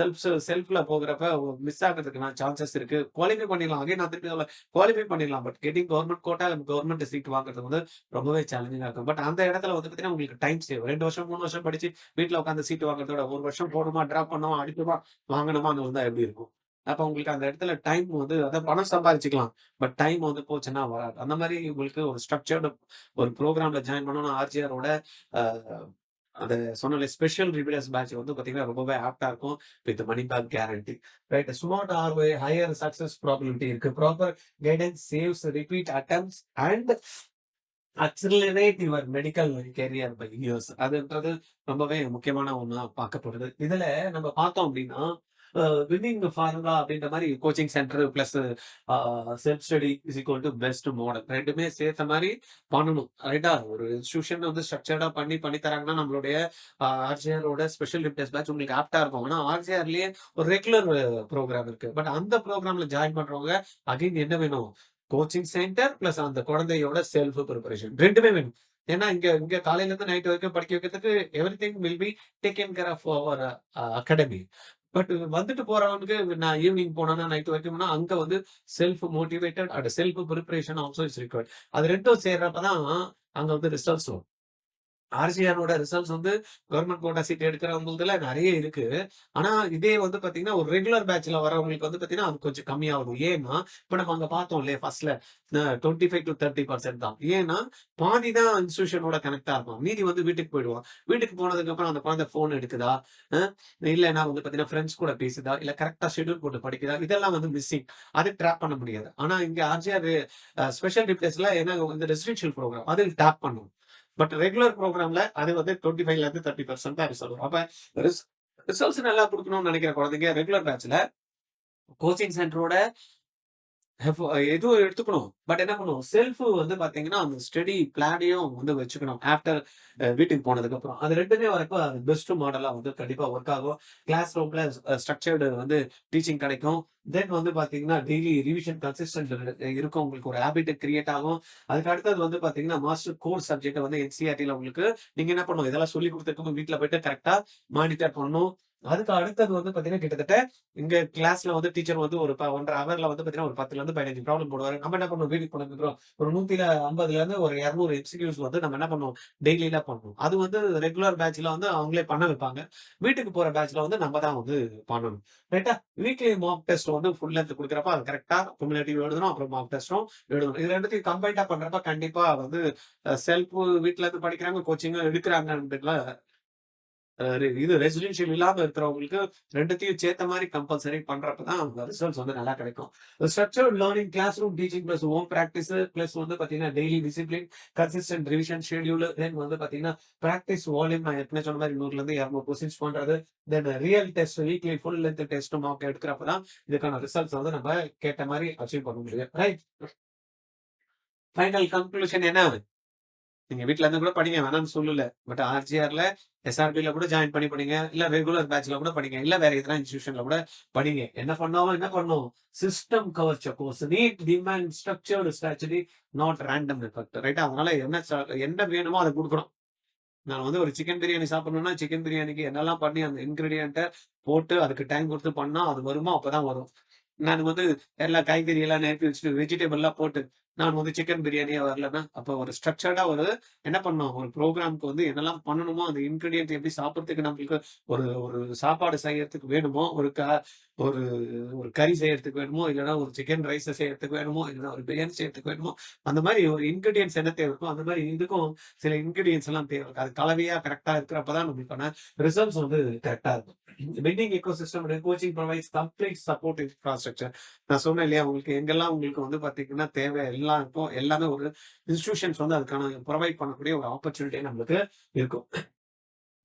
செல்ஃப்ல போகிறப்ப மிஸ் ஆகிறதுக்கான சான்சஸ் இருக்கு. குவாலிஃபை பண்ணிடலாம். அகைன் நான் திருப்பி சொல்ல குவாலிஃபை பண்ணிடலாம். But getting government quota government seat வாங்குறது வந்து ரொம்பவே சேலஞ்சிங்கா இருக்கும். பட் அந்த இடத்துல வந்து பாத்தீங்கன்னா உங்களுக்கு டைம் சேவ். 2 வருஷம் 3 வருஷம் படிச்சு வீட்டுல உட்காந்து சீட் வாங்குறதோட 1 வருஷம் போகணுமா, டிராப் பண்ணணுமா, அடிக்குமா, வாங்கணுமா இருந்தா எப்படி இருக்கும்? அப்ப உங்களுக்கு அந்த இடத்துல டைம் வந்து அதான் பணம் சம்பாதிச்சுக்கலாம். பட் டைம் வந்து போச்சுன்னா வராது. அந்த மாதிரி உங்களுக்கு ஒரு ஸ்ட்ரக்சர்டு ஒரு ப்ரோக்ராம்ல ஜாயின் பண்ணணும். ஆர்ஜிஆரோட அந்த சொன்ன ஸ்பெஷல் ரிவிடன்ஸ் பேட்ச் வந்து பாத்தீங்கன்னா ரொம்பவே ஆப்டா இருக்கும். With money back guarantee. Right? Smart ROA, higher success probability இருக்கு. Proper guidance saves repeat attempts and accelerate your medical career by years. அதுன்றது ரொம்பவே முக்கியமான ஒண்ணா பார்க்கப்படுது. இதுல நம்ம பார்த்தோம் அப்படின்னா வின்னிங் ஃபார்முலா அப்படின்ற மாதிரி coaching centre plus self study is equal to best model. ரெண்டுமே சேர்த்த மாதிரி பண்ணணும். ரைட்டா? ஒரு இன்ஸ்டியூஷன் வந்து ஸ்ட்ரக்சர்டா பண்ணி தராங்கன்னா நம்மளுடைய ஆர்ஜிஆரோட ஸ்பெஷல் லிப்டஸ் பேட்ச் உங்களுக்கு ஆப்டா இருக்கும். ஆனா ஆர்ஜிஆர்லயே ஒரு ரெகுலர் ப்ரோக்ராம் இருக்கு. பட் அந்த ப்ரோக்ராம்ல ஜாயின் பண்றவங்க அகைன் என்ன வேணும்? கோச்சிங் சென்டர் பிளஸ் அந்த குழந்தையோட செல்ஃப் ப்ரிப்பரேஷன் ரெண்டுமே வேணும். ஏன்னா இங்க இங்க காலையில இருந்து நைட் வரைக்கும் படிக்க வைக்கிறதுக்கு everything will be taken care of our academy. But வந்துட்டு போறவனுக்கு நான் ஈவினிங் போனா நைட் வரைக்கும்னா அங்க வந்து self motivated and self preparation also is required. அது ரெண்டும் சேர்றப்பதான் அங்க வந்து ரிசல்ட்ஸ் வரும். ஆர்ஜிஆரோட ரிசல்ட்ஸ் வந்து கவர்மெண்ட் கோட்டா சீட் எடுக்கிறவங்களுதுல நிறைய இருக்கு. ஆனா இதே வந்து பாத்தீங்கன்னா ஒரு ரெகுலர் பேட்ச்ல வரவங்களுக்கு வந்து பாத்தீங்கன்னா அது கொஞ்சம் கம்மியாகும். ஏன்னா இப்ப நம்ம அங்க பார்த்தோம் இல்லையா ஃபர்ஸ்ட்ல 25 to 30% தான். ஏன்னா பாதி தான் இன்ஸ்டியூஷனோட கனெக்டா இருக்கும். மீதி வந்து வீட்டுக்கு போயிடுவான். வீட்டுக்கு போனதுக்கு அப்புறம் அந்த குழந்தை போன் எடுக்குதா, இல்லைன்னா வந்து பாத்தீங்கன்னா ஃப்ரெண்ட்ஸ் கூட பேசுதா, இல்ல கரெக்டா ஷெட்யூல் போட்டு படிக்குதா, இதெல்லாம் வந்து மிஸ்ஸிங். அது ட்ராப் பண்ண முடியாது. ஆனா இங்க ஆர்ஜிஆர் ஸ்பெஷல் டிப்ளேஸ்ல ஏன்னா இந்த ரெசிடென்ஷியல் ப்ரோக்ராம் அது டேப் பண்ணும். பட் ரெகுலர் ப்ரோக்ராம்ல அது வந்து 25ல இருந்து 30% தான் ரிசல்ட் வரும். அப்ப ரிசல்ட்ஸ் நல்லா கொடுக்கணும்னு நினைக்கிற குழந்தைங்க ரெகுலர் பேட்ச்ல கோச்சிங் சென்டரோட எதுவும் எடுத்துக்கணும். பட் என்ன பண்ணுவோம், செல்ஃப் வந்து பாத்தீங்கன்னா அந்த ஸ்டடி பிளானையும் வந்து வச்சுக்கணும். ஆஃப்டர் வீட்டுக்கு போனதுக்கு அப்புறம் அது ரெண்டுமே வரப்போ அது பெஸ்ட் மாடலா வந்து கண்டிப்பா ஒர்க் ஆகும். கிளாஸ் ரூம்ல ஸ்ட்ரக்சர்டு வந்து டீச்சிங் கிடைக்கும். தென் வந்து பாத்தீங்கன்னா டெய்லி ரிவிஷன் கன்சிஸ்டன்ட் இருக்கும். உங்களுக்கு ஒரு ஹேபிட் கிரியேட் ஆகும். அதுக்கு அடுத்தது வந்து பாத்தீங்கன்னா மாஸ்டர் கோர்ஸ் சப்ஜெக்ட் வந்து என்சிஆர்டில உங்களுக்கு நீங்க என்ன பண்ணணும், இதெல்லாம் சொல்லி கொடுத்துருக்கோம், வீட்டுல போயிட்டு கரெக்டா மானிட்டர் பண்ணணும். அதுக்கு அடுத்தது வந்து பாத்தீங்கன்னா கிட்டத்தட்ட இங்க கிளாஸ்ல வந்து டீச்சர் வந்து ஒரு 1.5 ஹவர்ல வந்து பாத்தீங்கன்னா ஒரு 10ல இருந்து 15 ப்ராப்ளம் போடுவாரு. நம்ம என்ன பண்ணுவோம், வீட்டுக்கு போனதுக்கு ஒரு 150ல இருந்து ஒரு 200 எம்சிக்யூஸ் வந்து நம்ம என்ன பண்ணுவோம், டெய்லியில பண்ணுவோம். அது வந்து ரெகுலர் பேட்ச்ல வந்து அவங்களே பண்ண வைப்பாங்க. வீட்டுக்கு போற பேட்ச்ல வந்து நம்ம தான் வந்து பண்ணணும். ரைட்டா? வீக்லி மார்க் டெஸ்ட் வந்து ஃபுல் லென்த் கொடுக்குறப்ப அது கரெக்டா குமுலேட்டிவ் எழுதணும், அப்புறம் மார்க் டெஸ்டும் எழுதணும். இது ரெண்டுத்தையும் கம்பைண்டா பண்றப்ப கண்டிப்பா வந்து செல்ஃப் வீட்ல இருந்து படிக்கிறாங்க, கோச்சிங் எடுக்கிறாங்கன்றதுல இது ரெசிடென்ஷியல் இல்லாம இருக்கிறவங்களுக்கு ரெண்டுத்தையும் சேர்த்த மாதிரி கம்பல்சரி பண்றப்பதான் ரிசல்ட்ஸ் வந்து நல்லா கிடைக்கும். Structured learning, classroom teaching plus home practice plus வந்து பாத்தீங்கன்னா daily discipline, consistent revision schedule, then வந்து பாத்தீங்கன்னா பிராக்டிஸ் வால்யூம், நான் ஏற்கனவே சொன்ன மாதிரி 100ல இருந்து 200 கொஸ்டின்ஸ் பண்றது, then real test, weekly full length test mark எடுக்கிறப்பதான் இதுக்கான ரிசல்ட்ஸ் வந்து நம்ம கேட்ட மாதிரி அச்சீவ் பண்ண முடியும். ரைட்? ஃபைனல் கன்க்ளூஷன் என்ன? நீங்க வீட்ல இருந்து கூட படிங்க, வேணாம்னு சொல்லல. பட் ஆர்ஜிஆர்ல, எஸ்ஆர்பில கூட ஜாயின் பண்ணி படிங்க. இல்ல ரெகுலர் பேட்ச்ல கூட படிங்க. இல்ல வேற எதனா இன்ஸ்டிடியூஷன்ல கூட படிங்க. என்ன பண்ணும், சிஸ்டம் கவர்ச்ச course, NEET demand structured strategy, not random effect. ரைட்டா? அதனால என்ன வேணுமோ அதை கொடுக்கணும். நான் வந்து ஒரு சிக்கன் பிரியாணி சாப்பிடணும்னா, சிக்கன் பிரியாணிக்கு என்னெல்லாம் பண்ணி அந்த இன்கிரீடியன்ட்ட போட்டு அதுக்கு டைம் கொடுத்து பண்ணா அது வருமோ அப்பதான் வரும். நான் வந்து எல்லா காய்கறி எல்லாம் நெருப்பி வச்சுட்டு வெஜிடபிள் எல்லாம் போட்டு நான் வந்து சிக்கன் பிரியாணியா வரலன்னா, அப்ப ஒரு ஸ்ட்ரக்சர்டா ஒரு என்ன பண்ணணும், ஒரு ப்ரோக்ராம்க்கு வந்து என்னெல்லாம் பண்ணணுமோ அந்த இன்கிரீடியன்ட் எப்படி சாப்பிடறதுக்கு நம்மளுக்கு ஒரு ஒரு சாப்பாடு செய்யறதுக்கு வேணுமோ, ஒரு ஒரு கறி செய்யறதுக்கு வேணுமோ, இல்லைன்னா ஒரு சிக்கன் ரைஸ் செய்யறதுக்கு வேணுமோ, இல்லைன்னா ஒரு பிரியாணி செய்யறதுக்கு வேணுமோ, அந்த மாதிரி ஒரு இன்கிரீடியன்ஸ் என்ன தேவை இருக்கோ அந்த மாதிரி இதுக்கும் சில இன்கிரீடியன்ஸ் எல்லாம் தேவை இருக்கு. அது கலவையா கரெக்டா இருக்கிறப்பதான் நம்மளுக்கான ரிசல்ட்ஸ் வந்து கரெக்டா இருக்கும். Building ecosystem coaching provides complete support infrastructure. நான் சொன்னேன் இல்லையா, உங்களுக்கு எங்கெல்லாம் உங்களுக்கு வந்து பாத்தீங்கன்னா தேவை எல்லாம் இருக்கும். எல்லாமே ஒரு இன்ஸ்டிடியூஷன்ஸ் வந்து அதுக்கான ப்ரொவைட் பண்ணக்கூடிய ஒரு ஆப்பர்ச்சுனிட்டி நம்மளுக்கு இருக்கும்.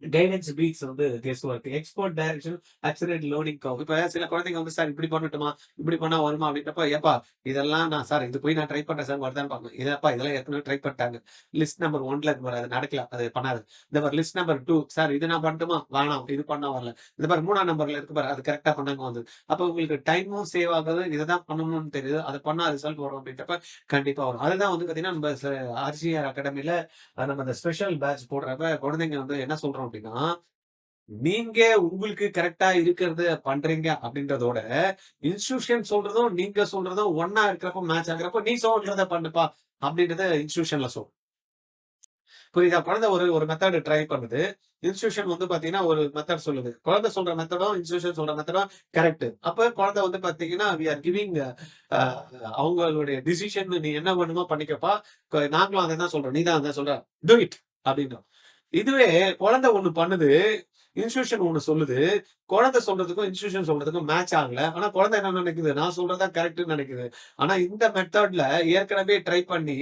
கைடன்ஸ் பீட்ஸ் வந்து guess work, export direction, accelerate learning curve. இப்ப சில குழந்தைங்க வந்து சார் இப்படி பண்ணட்டுமா, இப்படி பண்ணா வருமா அப்படின்றப்ப, ஏப்பா இதெல்லாம் நான் சார் இது போய் நான் ட்ரை பண்றேன் சார், வருதான்னு பார்க்கணும். இதப்பா இதெல்லாம் ஏற்கனவே ட்ரை பண்ணிட்டாங்க. லிஸ்ட் நம்பர் 1ல அது நடக்கல, அது பண்ணாது. இந்த மாதிரி லிஸ்ட் நம்பர் 2, சார் இது நான் பண்ணட்டுமா, வேணாம் இது பண்ணா வரல. இந்த மாதிரி 3ஆம் நம்பர்ல இருக்கு பாரு, அது கரெக்டா பண்ணாங்க வந்து. அப்ப உங்களுக்கு டைமும் சேவ் ஆகுது, இதைதான் பண்ணணும்னு தெரியுது, அதை பண்ணா ரிசல்ட் வரும் அப்படின்றப்ப கண்டிப்பா வரும். அதுதான் வந்து பாத்தீங்கன்னா நம்ம ஆர்ஜிஆர் அகாடமில நம்ம அந்த ஸ்பெஷல் பேட்ச் போடுறப்ப குழந்தைங்க வந்து என்ன சொல்றோம் அப்படின்னா, நீங்க உங்களுக்கு கரெக்டா இருக்கிறது பண்றீங்க அப்படின்றதோட இன்ஸ்டிடியூஷன் சொல்றதும் நீங்க சொல்றதும் ஒன்னா இருக்கிறப்ப மேட்ச் ஆகுறப்ப நீ சொல்றத பண்ணுப்பா அப்படின்றத இன்ஸ்டிடியூஷன்ல சொல்லும். புரியுதா? குழந்தை ஒரு மெத்தட் ட்ரை பண்ணுது, இன்ஸ்டிடியூஷன் வந்து பாத்தீங்கன்னா ஒரு மெத்தட் சொல்லுது. குழந்தை சொல்ற மெத்தடும் இன்ஸ்டிடியூஷன் சொல்ற மெத்தடும் கரெக்ட். அப்ப குழந்தை வந்து பாத்தீங்கன்னா we are giving அவங்களுடைய டிசிஷன், நீ என்ன பண்ணுமோ பண்ணிக்கப்பா, நாங்களும் அதை தான் சொல்றோம், நீ தான் அதை சொல்ற, டூ இட் அப்படின்றோம். இதுவே குழந்தை ஒண்ணு பண்ணுது, இன்ஸ்டிடியூஷன் ஒண்ணு சொல்லுது, குழந்தை சொல்றதுக்கும் இன்ஸ்டிடியூஷன் சொல்றதுக்கும் மேட்ச் ஆகல. ஆனா குழந்தை என்ன நினைக்குது, நான் சொல்றதா கரெக்ட்னு நினைக்குது. ஆனா இந்த மெத்தட்ல ஏற்கனவே ட்ரை பண்ணி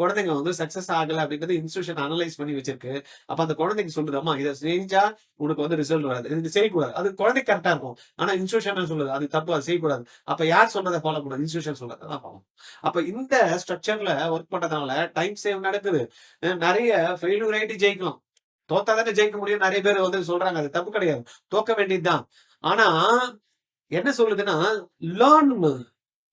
குழந்தைங்க வந்து சக்சஸ் ஆகல அப்படின்றது இன்ஸ்டிடியூஷன் அனலைஸ் பண்ணி வச்சிருக்கு. அப்ப அந்த குழந்தைக்கு சொல்லுது, அம்மா இதை செஞ்சா உனக்கு வந்து ரிசல்ட் வராது, இது செய்யக்கூடாது. அது குழந்தைக்கு கரெக்டா இருக்கும். ஆனா இன்ஸ்டிடியூஷன் சொல்லுது அது தப்பு, அது செய்யக்கூடாது. அப்ப யார் சொல்றதை ஃபாலோ பண்ணணும், இன்ஸ்டிடியூஷன் சொல்றதான் ஃபாலோ. அப்ப இந்த ஸ்ட்ரக்சர்ல ஒர்க் பண்றதுனால டைம் சேவ் நடக்குது. நிறைய ஃபெயிலியர் ஆயிட்டு ஜெயிக்கலாம். தோத்தாதானே ஜெயிக்க முடியும், நிறைய பேர் வந்து சொல்றாங்க. அது தப்பு கிடையாது, தோக்க வேண்டியதுதான். ஆனா என்ன சொல்லுதுன்னா, லேர்ன்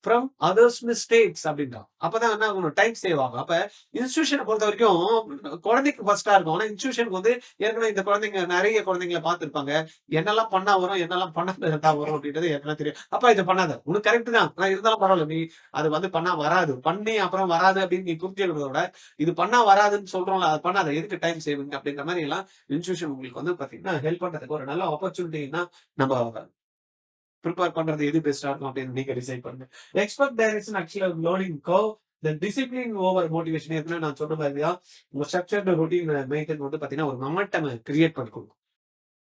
ஃப்ரம் அதர்ஸ் மிஸ்டேக்ஸ் அப்படின்றான். அப்பதான் என்ன ஆகணும், டைம் சேவ் ஆகும். அப்ப இன்ஸ்டிடியூஷனை பொறுத்த வரைக்கும் குழந்தைக்கு ஃபர்ஸ்டா இருக்கும். ஆனா இன்ஸ்டிடியூஷனுக்கு வந்து ஏற்கனவே இந்த குழந்தைங்க நிறைய குழந்தைங்களை பார்த்திருப்பாங்க, என்னெல்லாம் பண்ணா வரும், என்னெல்லாம் பண்ணா வரும் அப்படின்றது ஏற்கனவே தெரியும். அப்ப இதை பண்ணாத, உனக்கு கரெக்ட் தான், ஆனா இருந்தாலும் பரவாயில்ல, நீ அது வந்து பண்ணா வராது, பண்ணி அப்புறம் வராது அப்படின்னு நீ புரிஞ்சுக்கிறத விட, இது பண்ணா வராதுன்னு சொல்றோம்ல, அது பண்ணாத, எதுக்கு டைம் சேவிங் அப்படின்ற மாதிரி எல்லாம் இன்ஸ்டிடியூஷன் உங்களுக்கு வந்து பாத்தீங்கன்னா ஹெல்ப் பண்றதுக்கு ஒரு நல்ல ஆப்பர்ச்சுனிட்டின்னா நம்ம ப்ரிப்பேர் பண்றது எது பெஸ்டா இருக்கும் அப்படின்னு நீங்க டிசைட் பண்ணுங்க. எக்ஸ்பர்ட் டைரக்ஷன் ஆக்சுவலா learning curve, the discipline over motivation. ஏற்கனவே நான் சொன்ன மாதிரியா உங்க ஸ்ட்ரக்சர்டு ரொட்டீன் மெயின்டைன் வந்து பாத்தீங்கன்னா ஒரு மொமெண்டம் கிரியேட் பண்ணி கொடுக்கும்.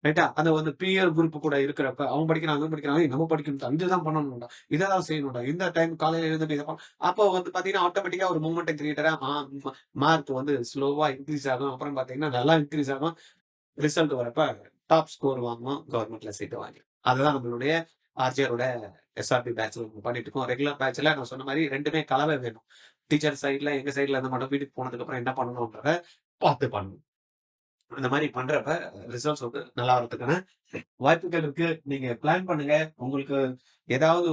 ரைட்டா? அந்த வந்து பியர் குரூப் கூட இருக்கிறப்ப, அவன் படிக்கிறான், இவன் படிக்கிறான், ஏய் நம்ம படிக்கணும்டா, இதுதான் பண்ணணும்டா, இததான் செய்யணும்டா, இந்த டைம் காலையில எழுந்துட்டு இத அப்போ வந்து பார்த்தீங்கன்னா, ஆட்டோமேட்டிக்கா ஒரு மொமெண்டம் கிரியேட்டரா மார்க் வந்து ஸ்லோவா இன்கிரீஸ் ஆகும். அப்புறம் பார்த்தீங்கன்னா, நல்லா இன்கிரீஸ் ஆகும். ரிசல்ட் வரப்ப டாப் ஸ்கோர் வாங்குவோம். கவர்மெண்ட்ல சீட் வாங்கி. அதுதான் நம்மளுடைய ஆர்ஜிஆரோட எஸ்ஆர்பி பேட்ச்ல நம்ம பண்ணிட்டு இருக்கோம். ரெகுலர் பேட்ச்ல நான் சொன்ன மாரி 2மே கலவை வேணும். டீச்சர் சைட்ல, எங்க சைட்ல இருந்து மட்டும் வீட்டுக்கு போனதுக்கு அப்புறம் என்ன பண்ணணும்ன்றத பார்த்து பண்ணணும். அந்த மாரி பண்றப்ப ரிசல்ட்ஸ் வந்து நல்லா வரதுக்கான வாய்ப்புகள் இருக்கு. நீங்க பிளான் பண்ணுங்க. உங்களுக்கு ஏதாவது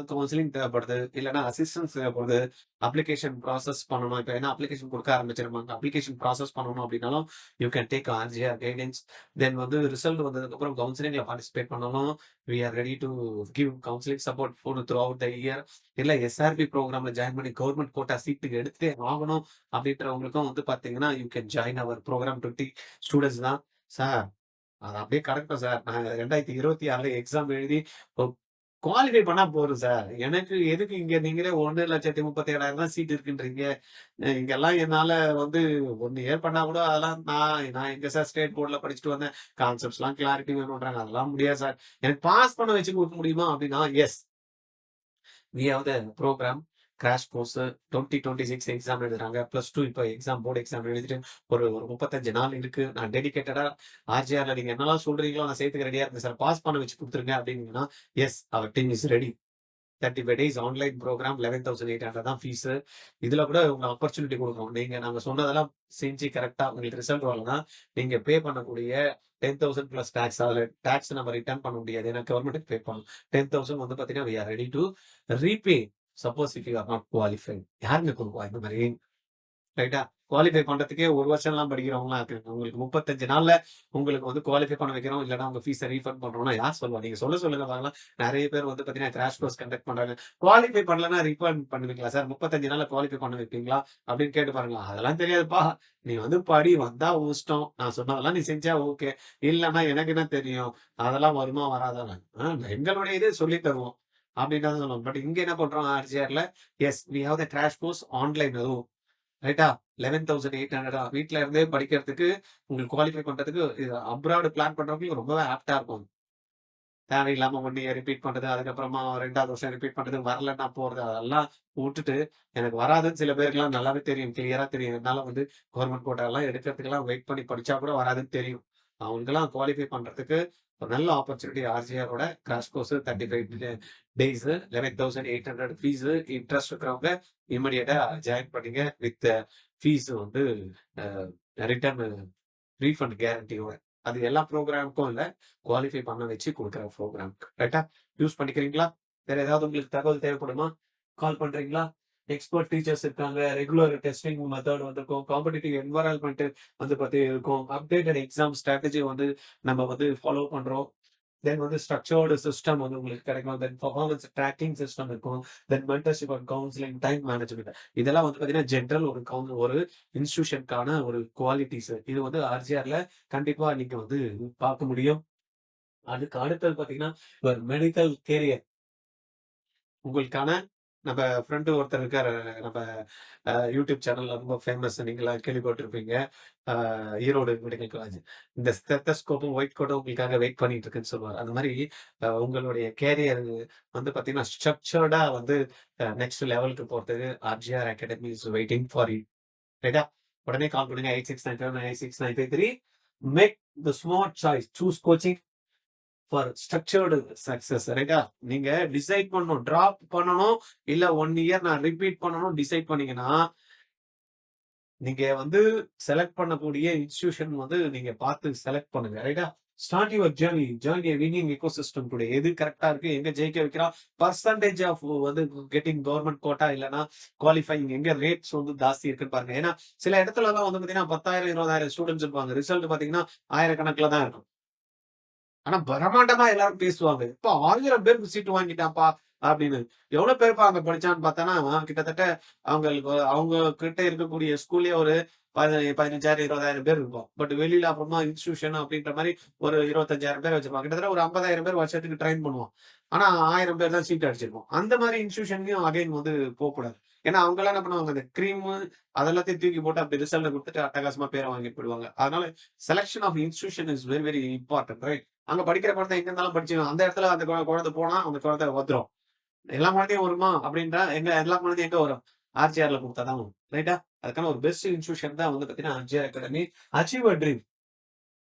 கவுன்சிலிங் தேவைப்படுது. இல்லன்னா அசிஸ்டன்ஸ் தேவைப்படுது. அப்ளிகேஷன் ப்ராசஸ் பண்ணணும். இப்ப ஏன்னா அப்ளிகேஷன் குடுக்க ஆரம்பிச்சிருப்பாங்க. அப்ளிகேஷன் ப்ராசஸ் பண்ணணும் அப்டின்னாலும், you can take RGR guidance. Then வந்து ரிசல்ட் வந்ததுக்கப்புறம் கவுன்சிலிங்ல பார்ட்டிசிபேட் பண்ணணும். We are ready to give counselling support throughout the year. இல்ல எஸ்ஆர்பி ப்ரோகிராம்ல ஜாயின் பண்ணி கவர்ன்மெண்ட் கோட்டா சீட்டுக்கு எடுத்தே ஆகணும் அப்டின்றவங்களுக்கும் வந்து பார்த்தீங்கன்னா, you can join our program 20 students தான். சார் அது அப்படியே கடக்கட்டும் சார். நான் 2026ல எக்ஸாம் எழுதி குவாலிஃபை பண்ணா போதும் சார். எனக்கு எதுக்கு இங்க நீங்களே 1,37,000 தான் சீட் இருக்குன்றீங்க. இங்கெல்லாம் என்னால வந்து 1 இயர் பண்ணா கூட அதெல்லாம் நான் எங்க சார் ஸ்டேட் போர்ட்ல படிச்சுட்டு வந்தேன். கான்செப்ட்ஸ்லாம் கிளாரிட்டி வேணும்ன்றாங்க. அதெல்லாம் முடியாது சார். எனக்கு பாஸ் பண்ண வச்சு குடுக்க முடியுமா? அப்படின்னா, yes. We have the programme crash course 2026 exam எழுதுறாங்க. +2 இப்போ போர்டு எக்ஸாம் எழுதிட்டு ஒரு 35 நாள் இருக்கு. நான் டெடிகேட்டடா ஆர்ஜிஆர்ல நீங்க என்னலாம் சொல்றீங்களோ நான் செய்யறதுக்கு ரெடியா இருக்கேன் சார். பாஸ் பண்ண வச்சு குடுத்துருங்க அப்படின்னீங்கன்னா, yes our team is ready. 35 days online programme 11,800 தான் ஃபீஸ். இதுல கூட உங்களுக்கு ஆப்பர்ச்சுனிட்டி குடுக்குறோம். நாங்க சொன்னதெல்லாம் செஞ்சு கரெக்ட்டா உங்களுக்கு ரிசல்ட் வரலன்னா, நீங்க பே பண்ணக்கூடிய 10,000 பிளஸ் டாக்ஸ். அதுல டாக்ஸ் நம்ம ரிட்டர்ன் பண்ண முடியாது. ஏன்னா கவர்மெண்ட்க்கு பே பண்ணணும். 10,000 வந்து பார்த்தீங்கன்னா, we are ready to repay suppose if you are not qualified. யாருங்க குடுப்பா இந்த மாரி? ரைட்டா? குவாலிஃபை பண்றதுக்கே 1 வருஷம்லாம் படிக்கிறவங்கலாம் இருக்காங்க. உங்களுக்கு 35 நாள்ல உங்களுக்கு வந்து குவாலிஃபை பண்ண வைக்கிறோம். இல்லன்னா உங்க ஃபீஸ ரீஃபண்ட் பண்றோம்னா யார் சொல்லுவா? நீங்க சொல்லுங்க பார்க்கலாம். நெறைய பேர் வந்து பார்த்தீங்கன்னா, கிராஷ் கோர்ஸ் கண்டக்ட் பண்றாங்க. குவாலிஃபை பண்ணலன்னா ரீஃபண்ட் பண்ணுவீங்களா சார்? 35 நாள்ல குவாலிஃபை பண்ண வைப்பீங்களா? அப்படின்னு கேட்டு பாருங்களேன். அதெல்லாம் தெரியாதுப்பா. நீ வந்து படி, வந்தா உன் இஷ்டம். நான் சொன்னதெல்லாம் நீ செஞ்சா ஓகே. இல்லன்னா எனக்கு என்ன தெரியும்? அதெல்லாம் வருமா வராதான்னு. எங்களுடைய இது சொல்லி தருவோம். அப்படின்னு தான் சொல்லுவோம். பட் இங்க என்ன பண்றோம் ஆர்ஜிஆர்ல, yes we have the crash course online அதுவும். ரைட்டா? 11,800 வீட்ல இருந்தே படிக்கிறதுக்கு, உங்களுக்கு குவாலிஃபை பண்றதுக்கு அப்ராட் பிளான் பண்றவங்களுக்கு ரொம்பவே ஆப்ட்டா இருக்கும். தேவையில்லாம 1 இயர் ரிப்பீட் பண்றது, அதுக்கப்புறமா 2வது வருஷம் ரிப்பீட் பண்றது, வரலன்னா போறது அதெல்லாம் வுட்டுட்டு, எனக்கு வராதுன்னு சில பேருக்குலாம் நல்லாவே தெரியும். கிளியரா தெரியும். என்னால வந்து கவர்மெண்ட் கோட்டாலாம் எடுக்கிறதுக்கெல்லாம் வெயிட் பண்ணி படிச்சா கூட வராதுன்னு தெரியும். அவங்களுக்கெல்லாம் குவாலிஃபை பண்றதுக்கு ஒரு நல்ல ஆப்பர்ச்சுனிட்டி ஆர்ஜிஆரோட crash course 35 days 11,800 fees. Interest இருக்கிறவங்க இமிடியேட்டா ஜாயின் பண்ணுங்க. வித் ஃபீஸ் வந்து ரிட்டர்ன் ரீஃபண்ட் கேரண்டியோட. அது எல்லா ப்ரோகிராமுக்கும் இல்ல. குவாலிஃபை பண்ண வச்சு குடுக்குற ப்ரோகிராம்க்கு. ரைட்டா? யூஸ் பண்ணிக்கிறீங்களா? வேற ஏதாவது உங்களுக்கு தகவல் தேவைப்படுமா? கால் பண்றீங்களா? எக்ஸ்பர்ட் டீச்சர்ஸ் இருக்காங்க. ரெகுலர் டெஸ்டிங் மெத்தட் வந்திருக்கும். காம்படிட்டிவ் என்வைரன்மென்ட் வந்து பத்தி இருக்கும். அப்டேட்டட் எக்ஸாம் ஸ்ட்ராட்டஜி வந்து நம்ம வந்து ஃபாலோ பண்றோம். தென் வந்து ஸ்ட்ரக்சர்டு சிஸ்டம் வந்து உங்களுக்கு கிடைக்கும். தென் பெர்ஃபார்மன்ஸ் ட்ராக்கிங் சிஸ்டம் இருக்கும். Then mentorship and counselling, time management. இதெல்லாம் வந்து பார்த்தீங்கன்னா, ஜெனரல் ஒரு இன்ஸ்டிடியூஷனுக்கான ஒரு குவாலிட்டீஸ். இது வந்து ஆர்ஜிஆர்ல கண்டிப்பா நீங்க வந்து பார்க்க முடியும். அதுக்கு அடுத்தது பார்த்தீங்கன்னா, ஒரு மெடிக்கல் கேரியர் உங்களுக்கான நம்ம ஃப்ரெண்ட் ஒருத்தர் இருக்காரு. நம்ம யூடியூப் சேனல்ல ரொம்ப ஃபேமஸ். நீங்கலாம் கேள்விப்பட்டிருப்பீங்க. Erode medical college. இந்த ஸ்டெத்தஸ்கோப்பும், ஒயிட் கோட்டும் உங்களுக்காக வெயிட் பண்ணிட்டு இருக்குன்னு சொல்லுவாரு. அந்த மாரி உங்களுடைய கேரியர் வந்து பார்த்தீங்கன்னா, ஸ்ட்ரக்சர்டா வந்து நெக்ஸ்ட் லெவலுக்கு போறதுக்கு RGR academy is waiting for you. ரைட்டா? உடனே கால் பண்ணுங்க. 8697 make the smart choice. Choose coaching for structured success. ரைட்டா? நீங்க டிசைட் பண்ணணும். டிராப் பண்ணணும். இல்ல 1 இயர் நான் ரிப்பீட் பண்ணணும் டிசைட் பண்ணீங்கன்னா, நீங்க வந்து செலக்ட் பண்ணக்கூடிய இன்ஸ்டிடியூஷன் வந்து நீங்க பார்த்து செலக்ட் பண்ணுங்க. ரைட்டா? Start your journey a winning ecosystem today. எது கரெக்ட்டா இருக்கு? எங்க ஜெயிக்க வைக்கிறான்? பெர்சன்டேஜ் ஆஃப் வந்து கெட்டிங் கவர்ன்மென்ட் கோட்டா இல்லன்னா குவாலிஃபையிங் எங்க ரேட்ஸ் வந்து ஜாஸ்தி இருக்குன்னு பாருங்க. ஏன்னா சில இடத்துலலாம் வந்து பார்த்தீங்கன்னா 10,000 20,000 ஸ்டூடண்ட்ஸ் இருப்பாங்க. ரிசல்ட் பார்த்தீங்கன்னா 1000 தான் இருக்கும். ஆனா பிரம்மாண்டமா எல்லாரும் பேசுவாங்க. "இப்ப 1000 பேருக்கு சீட்டு வாங்கிட்டான்ப்பா" அப்படின்னு. எவ்வளவு பேருப்பா அங்க படிச்சான்னு பார்த்தோன்னா, கிட்டத்தட்ட அவங்க கிட்ட இருக்கக்கூடிய ஸ்கூல்லயே ஒரு 15,000 20,000 பேர் இருப்போம். பட் வெளியில அப்புறமா இன்ஸ்டிடியூஷன் அப்படின்ற மாரி ஒரு 25,000 பேர் வச்சிருப்பாங்க. கிட்டத்தட்ட ஒரு 50,000 பேர் வருஷத்துக்கு ட்ரெயின் பண்ணுவான். ஆனா 1000 பேர் தான் சீட் அடிச்சிருப்போம். அந்த மாதிரி இன்ஸ்டிடியூஷன்லயும் அகைன் வந்து போகக்கூடாது. ஏன்னா அவங்க எல்லாம் என்ன பண்ணுவாங்க, அந்த கிரீம் அதெல்லாத்தையும் தூக்கி போட்டு அப்படி ரிசல்ட் கொடுத்துட்டு அட்டகாசமா பேரை வாங்கிட்டு போயிடுவாங்க. அதனால selection of institution is very very important, right? அங்க படிக்கிற குழந்தை எங்க இருந்தாலும் படிச்சு அந்த இடத்துல அந்த குழந்தை போனா அந்த குழந்தை வந்துரும். எல்லா குழந்தையும் வருமா அப்படின்றா, எல்லா குழந்தையும் எங்க வரும்? ஆர்ஜிஆர்ல கொடுத்தாதான் வரும், ரைட்டா? அதுக்கான ஒரு பெஸ்ட் இன்ஸ்டிடியூஷன் தான் வந்து பாத்தீங்கன்னா RGR academy. Achieve a dream.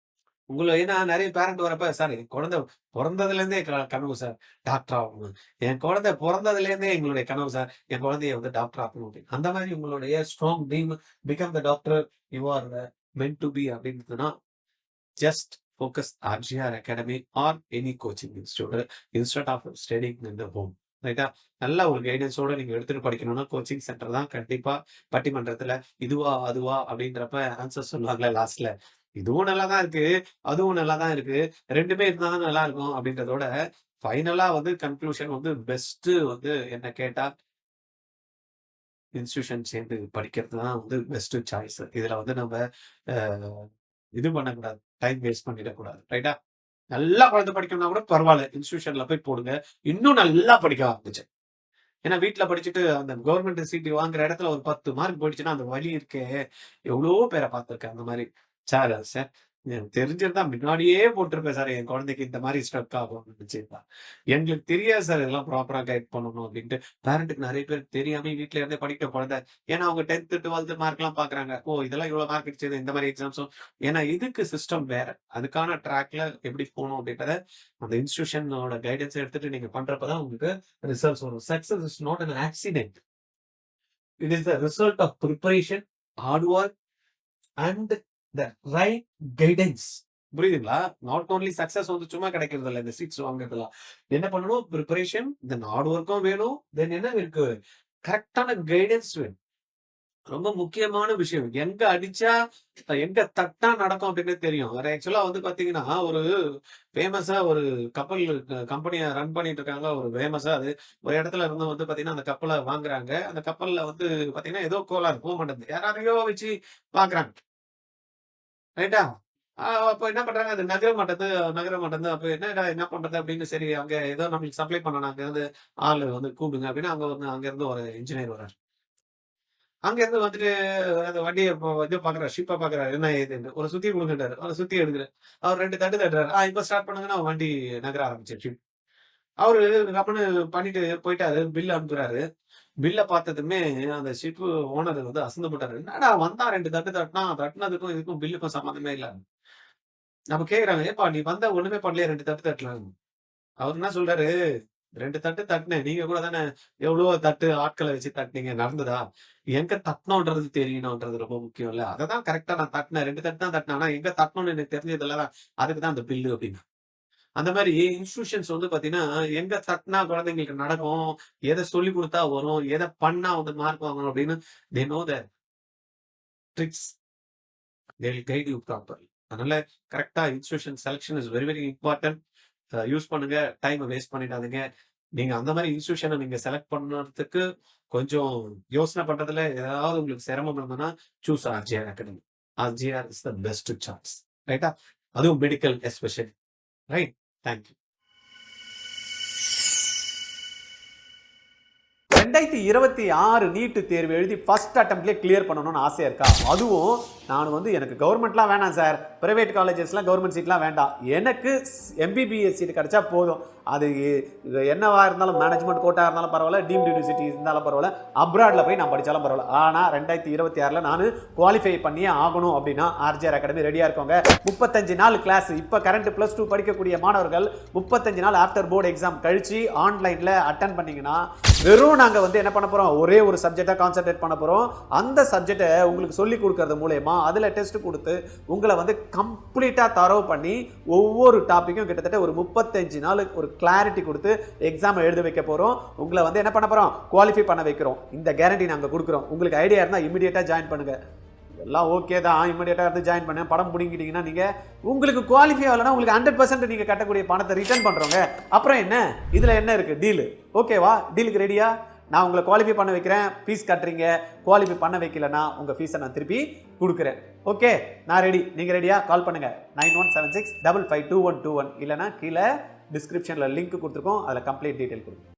ஏன்னா நெறைய பேரண்ட் வரப்ப, "சார் என் குழந்தை பொறந்ததுலேருந்தே கனவு சார், டாக்டர் ஆகணும். என் குழந்தை பொறந்ததுலேருந்தே எங்களுடைய கனவு சார், என் குழந்தைய வந்து டாக்டர் ஆக்கணும்" அப்படின்னு. அந்த மாதிரி உங்களுடைய strong dream become the doctor you are meant to be அப்படின்றதுன்னா, just focus RGR academy or any coaching institute instead of studying in the home, ரைட்டா? நல்ல ஒரு கைடன்ஸோட நீங்க எடுத்துட்டு படிக்கணும்னா கோச்சிங் சென்டர் தான் கண்டிப்பா. பட்டிமன்றத்துல இதுவா அதுவா அப்படின்றப்ப ஆன்சர் சொல்லுவாங்கல்ல லாஸ்ட்ல, இதுவும் நல்லா தான் இருக்கு, அதுவும் நல்லா தான் இருக்கு. 2மே இருந்தா தான் நல்லா இருக்கும் அப்படின்றதோட ஃபைனலா வந்து கன்க்ளூஷன் வந்து பெஸ்ட் வந்து என்ன கேட்டா, இன்ஸ்டிடியூஷன் சேர்ந்து படிக்கிறது தான் வந்து பெஸ்ட் சாய்ஸ். இதுல வந்து நம்ம அ இது பண்ணக்கூடாது. டைம் வேஸ்ட் பண்ணிடக்கூடாது, ரைட்டா? நல்லா குழந்தை படிக்கணும்னா கூட பரவால்ல. இன்ஸ்டிடியூஷன்ல போய் போடுங்க. இன்னும் நல்லா படிக்க ஆரம்பிச்சு. ஏன்னா வீட்ல படிச்சுட்டு அந்த கவர்மெண்ட் சீட் வாங்குற இடத்துல ஒரு 10 மார்க் போயிடுச்சுன்னா, அந்த வலி இருக்கே! எவ்வளவோ பேர பார்த்துருக்கேன் அந்த மாரி. சார் எனக்கு தெரிஞ்சிருந்தா முன்னாடியே போட்டிருப்பேன் சார். என் குழந்தைக்கு இந்த மாரி ஸ்ட்ரக் ஆகும்னு நினைச்சிருந்தா. எங்களுக்கு தெரியாது சார் இதெல்லாம் ப்ராப்பரா கைட் பண்ணணும் அப்டின்ட்டு. பேரண்ட்க்கு நெறைய பேருக்கு தெரியாம வீட்ல இருந்தே படிக்கிற குழந்தை. ஏன்னா அவங்க 10த், 12த் மார்க்லாம் பார்க்குறாங்க. ஓ! இதெல்லாம் இவ்வளோ மார்க் அடிச்சது இந்த மாரி எக்ஸாம்ஸும். ஏன்னா இதுக்கு சிஸ்டம் வேற. அதுக்கான ட்ராக்ல எப்படி போணும் அப்டின்றத அந்த இன்ஸ்டிடியூஷனோட கைடன்ஸ் எடுத்துட்டு நீங்க பண்றப்ப தான் உங்களுக்கு ரிசல்ட்ஸ் வரும். Success is not an accident. It is the result of preparation, hard work and the right guidance. புரியுதுங்களா? நாட் ஓன்லி சக்சஸ் வந்து சும்மா கிடைக்கிறது இல்ல. இந்த சீட்ஸ் வாங்குறதுலாம். என்ன பண்ணணும்? பிரிப்பரேஷன், தென் ஹார்ட் ஒர்க்கும் வேணும். தென் என்ன இருக்கு? கரெக்ட்டான கைடன்ஸ் வேணும். ரொம்ப முக்கியமான விஷயம். எங்க அடிச்சா, எங்க தட்டா நடக்கும் அப்படின்னு தெரியும். வேற ஆக்சுவலா வந்து பார்த்தீங்கன்னா, ஒரு ஃபேமஸா ஒரு கப்பல் கம்பெனிய ரன் பண்ணிட்டு இருக்காங்க. ஒரு ஃபேமஸா அது ஒரு இடத்துல இருந்து வந்து பார்த்தீங்கன்னா, அந்த கப்பல வாங்குறாங்க. அந்த கப்பல்ல வந்து பார்த்தீங்கன்னா, ஏதோ கோளாறு போ மாட்டேங்குது. யாரையோ வச்சு பார்க்குறாங்க. ரைட்டா? அப்ப என்ன பண்றாங்க? அது நகர மாட்டேன்து. அப்ப என்னடா என்ன பண்றது? அப்படின்னு சரி அங்க ஏதோ நம்மளுக்கு சப்ளை பண்ணணும். அங்கருந்து ஆளு வந்து கூப்பிடுங்க அப்படின்னு அங்கருந்து ஒரு இன்ஜினியர் வராரு. அங்கருந்து வந்துட்டு அந்த வண்டிய இது பார்க்குறாரு. ஷிப்ப பார்க்குறாரு. என்ன ஏதுன்னு. ஒரு சுத்தி குடுங்கன்றாரு. ஒரு சுத்தி எடுக்குறேன். அவர் 2 தட்டு தட்டுறாரு. இப்ப ஸ்டார்ட் பண்ணுங்கன்னா வண்டி நகர ஆரம்பிச்சிருச்சு. அவரு கம்முனு பண்ணிட்டு போயிட்டாரு. பில் அனுப்புறாரு. பில்ல பார்த்ததுமே அந்த ஷிப் ஓனர் வந்து அசந்து போட்டாரு. என்னடா வந்தான் 2 தட்டு தட்டுனான். தட்டுனதுக்கும் இதுக்கும் பில்லுக்கும் சம்மந்தமே இல்ல. அப்ப கேக்குறாங்க, "ஏப்பா நீ வந்த ஒண்ணுமே பண்ணலையே 2 தட்டு தட்டலன்னு." அவரு என்ன சொல்றாரு, "2 தட்டு தட்டுனேன். நீங்க கூட தானே எவ்வளவோ தட்டு ஆட்கள வச்சு தட்டுனீங்க. நடந்ததா? எங்க தட்டணும்ன்றது தெரியணும்ன்றது ரொம்ப முக்கியம்ல. அததான் கரெக்ட்டா நான் தட்டுனேன். 2 தட்டு தான் தட்டுனேன். ஆனா எங்க தட்டணும்னு எனக்கு தெரிஞ்சதில்ல. அதுக்கு தான் அந்த பில்லு" அப்படின்னு. அந்த மாரி இன்ஸ்டிடியூஷன்ஸ் வந்து பார்த்தீங்கன்னா, எங்க தட்டுனா குழந்தைங்களுக்கு நடக்கும், எத சொல்லிக் குடுத்தா வரும், எத பண்ணா வந்து மார்க் வாங்கணும் அப்படின்னு they know the tricks. They will guide you properly. அதனால கரெக்ட்டா institution selection is very very important. Use பண்ணுங்க. டைம வேஸ்ட் பண்ணிடாதீங்க. நீங்க அந்த மாரி இன்ஸ்டிடியூஷன நீங்க செலக்ட் பண்ணறதுக்கு கொஞ்சம் யோசனை பண்றதுல ஏதாவது உங்களுக்கு சிரமம் இருந்ததுன்னா, choose RGR academy. RGR is the best choice. ரைட்டா? அதுவும் medical especially. Right? Thank you. 2026 NEET தேர்வு எழுதி ஃபர்ஸ்ட் அட்டெம்ப்ட்லேயே கிளியர் பண்ணணும்னு ஆசையா இருக்கா? அதுவும் நான் வந்து எனக்கு கவர்மெண்ட்லாம் வேணாம் சார், பிரைவேட் காலேஜஸ்லாம் கவர்மெண்ட் சீட்லாம் வேண்டாம், எனக்கு எம்பிபிஎஸ் சீட் கிடைச்சா போதும். அது என்னவா இருந்தாலும் மேனேஜ்மெண்ட் கோட்டா இருந்தாலும் பரவாயில்ல, டீம்டு யூனிவர்சிட்டி இருந்தாலும் பரவாயில்ல, அப்ராட்ல போய் நான் படிச்சாலும் பரவாயில்ல. ஆனால் 2026ல் நான் குவாலிஃபை பண்ணியே ஆகணும் அப்படின்னா ஆர்ஜிஆர் அகாடமி ரெடியாக இருக்கோங்க. 35 நாள் கிளாஸ். இப்போ கரண்ட் +2 படிக்கக்கூடிய மாணவர்கள் 35 நாள் ஆஃப்டர் போர்டு எக்ஸாம் கழிச்சு ஆன்லைனில் அட்டன் பண்ணீங்கன்னா வெறும் நாங்கள் வந்து என்ன பண்ண போகிறோம், ஒரே ஒரு சப்ஜெக்டை கான்சென்ட்ரேட் பண்ண போகிறோம். அந்த சப்ஜெக்டை உங்களுக்கு சொல்லி கொடுக்கறது மூலயமா அதில் டெஸ்ட் கொடுத்து உங்களை வந்து கம்ப்ளீட்டாக தரவு பண்ணி ஒவ்வொரு டாப்பிக்கும் கிட்டத்தட்ட ஒரு 35 நாள் ஒரு கிளாரிட்டி கொடுத்து எக்ஸாம் எழுத வைக்க போகிறோம். உங்களை வந்து என்ன பண்ண போகிறோம், குவாலிஃபை பண்ண வைக்கிறோம். இந்த கேரண்டி நாங்கள் கொடுக்குறோம். உங்களுக்கு ஐடியா இருந்தால் இமீடியட்டாக ஜாயின் பண்ணுங்கள். எல்லாம் ஓகே தான், இமீடியட்டாக வந்து ஜாயின் பண்ண படம் பிடிங்கிட்டீங்கன்னா நீங்கள் உங்களுக்கு குவாலிஃபை ஆகலைன்னா உங்களுக்கு 100% நீங்கள் கட்டக்கூடிய பணத்தை ரிட்டர்ன் பண்ணுறோங்க. அப்புறம் என்ன, இதில் என்ன இருக்குது, டீலு ஓகேவா? டீலுக்கு ரெடியா? நான் உங்களை குவாலிஃபை பண்ண வைக்கிறேன், ஃபீஸ் கட்டுறீங்க. குவாலிஃபை பண்ண வைக்கலன்னா உங்கள் ஃபீஸை நான் திருப்பி கொடுக்குறேன். ஓகே, நான் ரெடி. நீங்கள் ரெடியா? கால் பண்ணுங்கள் 9176552121 இல்லைனா கீழே டிஸ்கிரிப்ஷனில் லிங்க் கொடுத்துருக்கோம், அதில் கம்ப்ளீட் டீட்டெயில் கொடுக்கும்.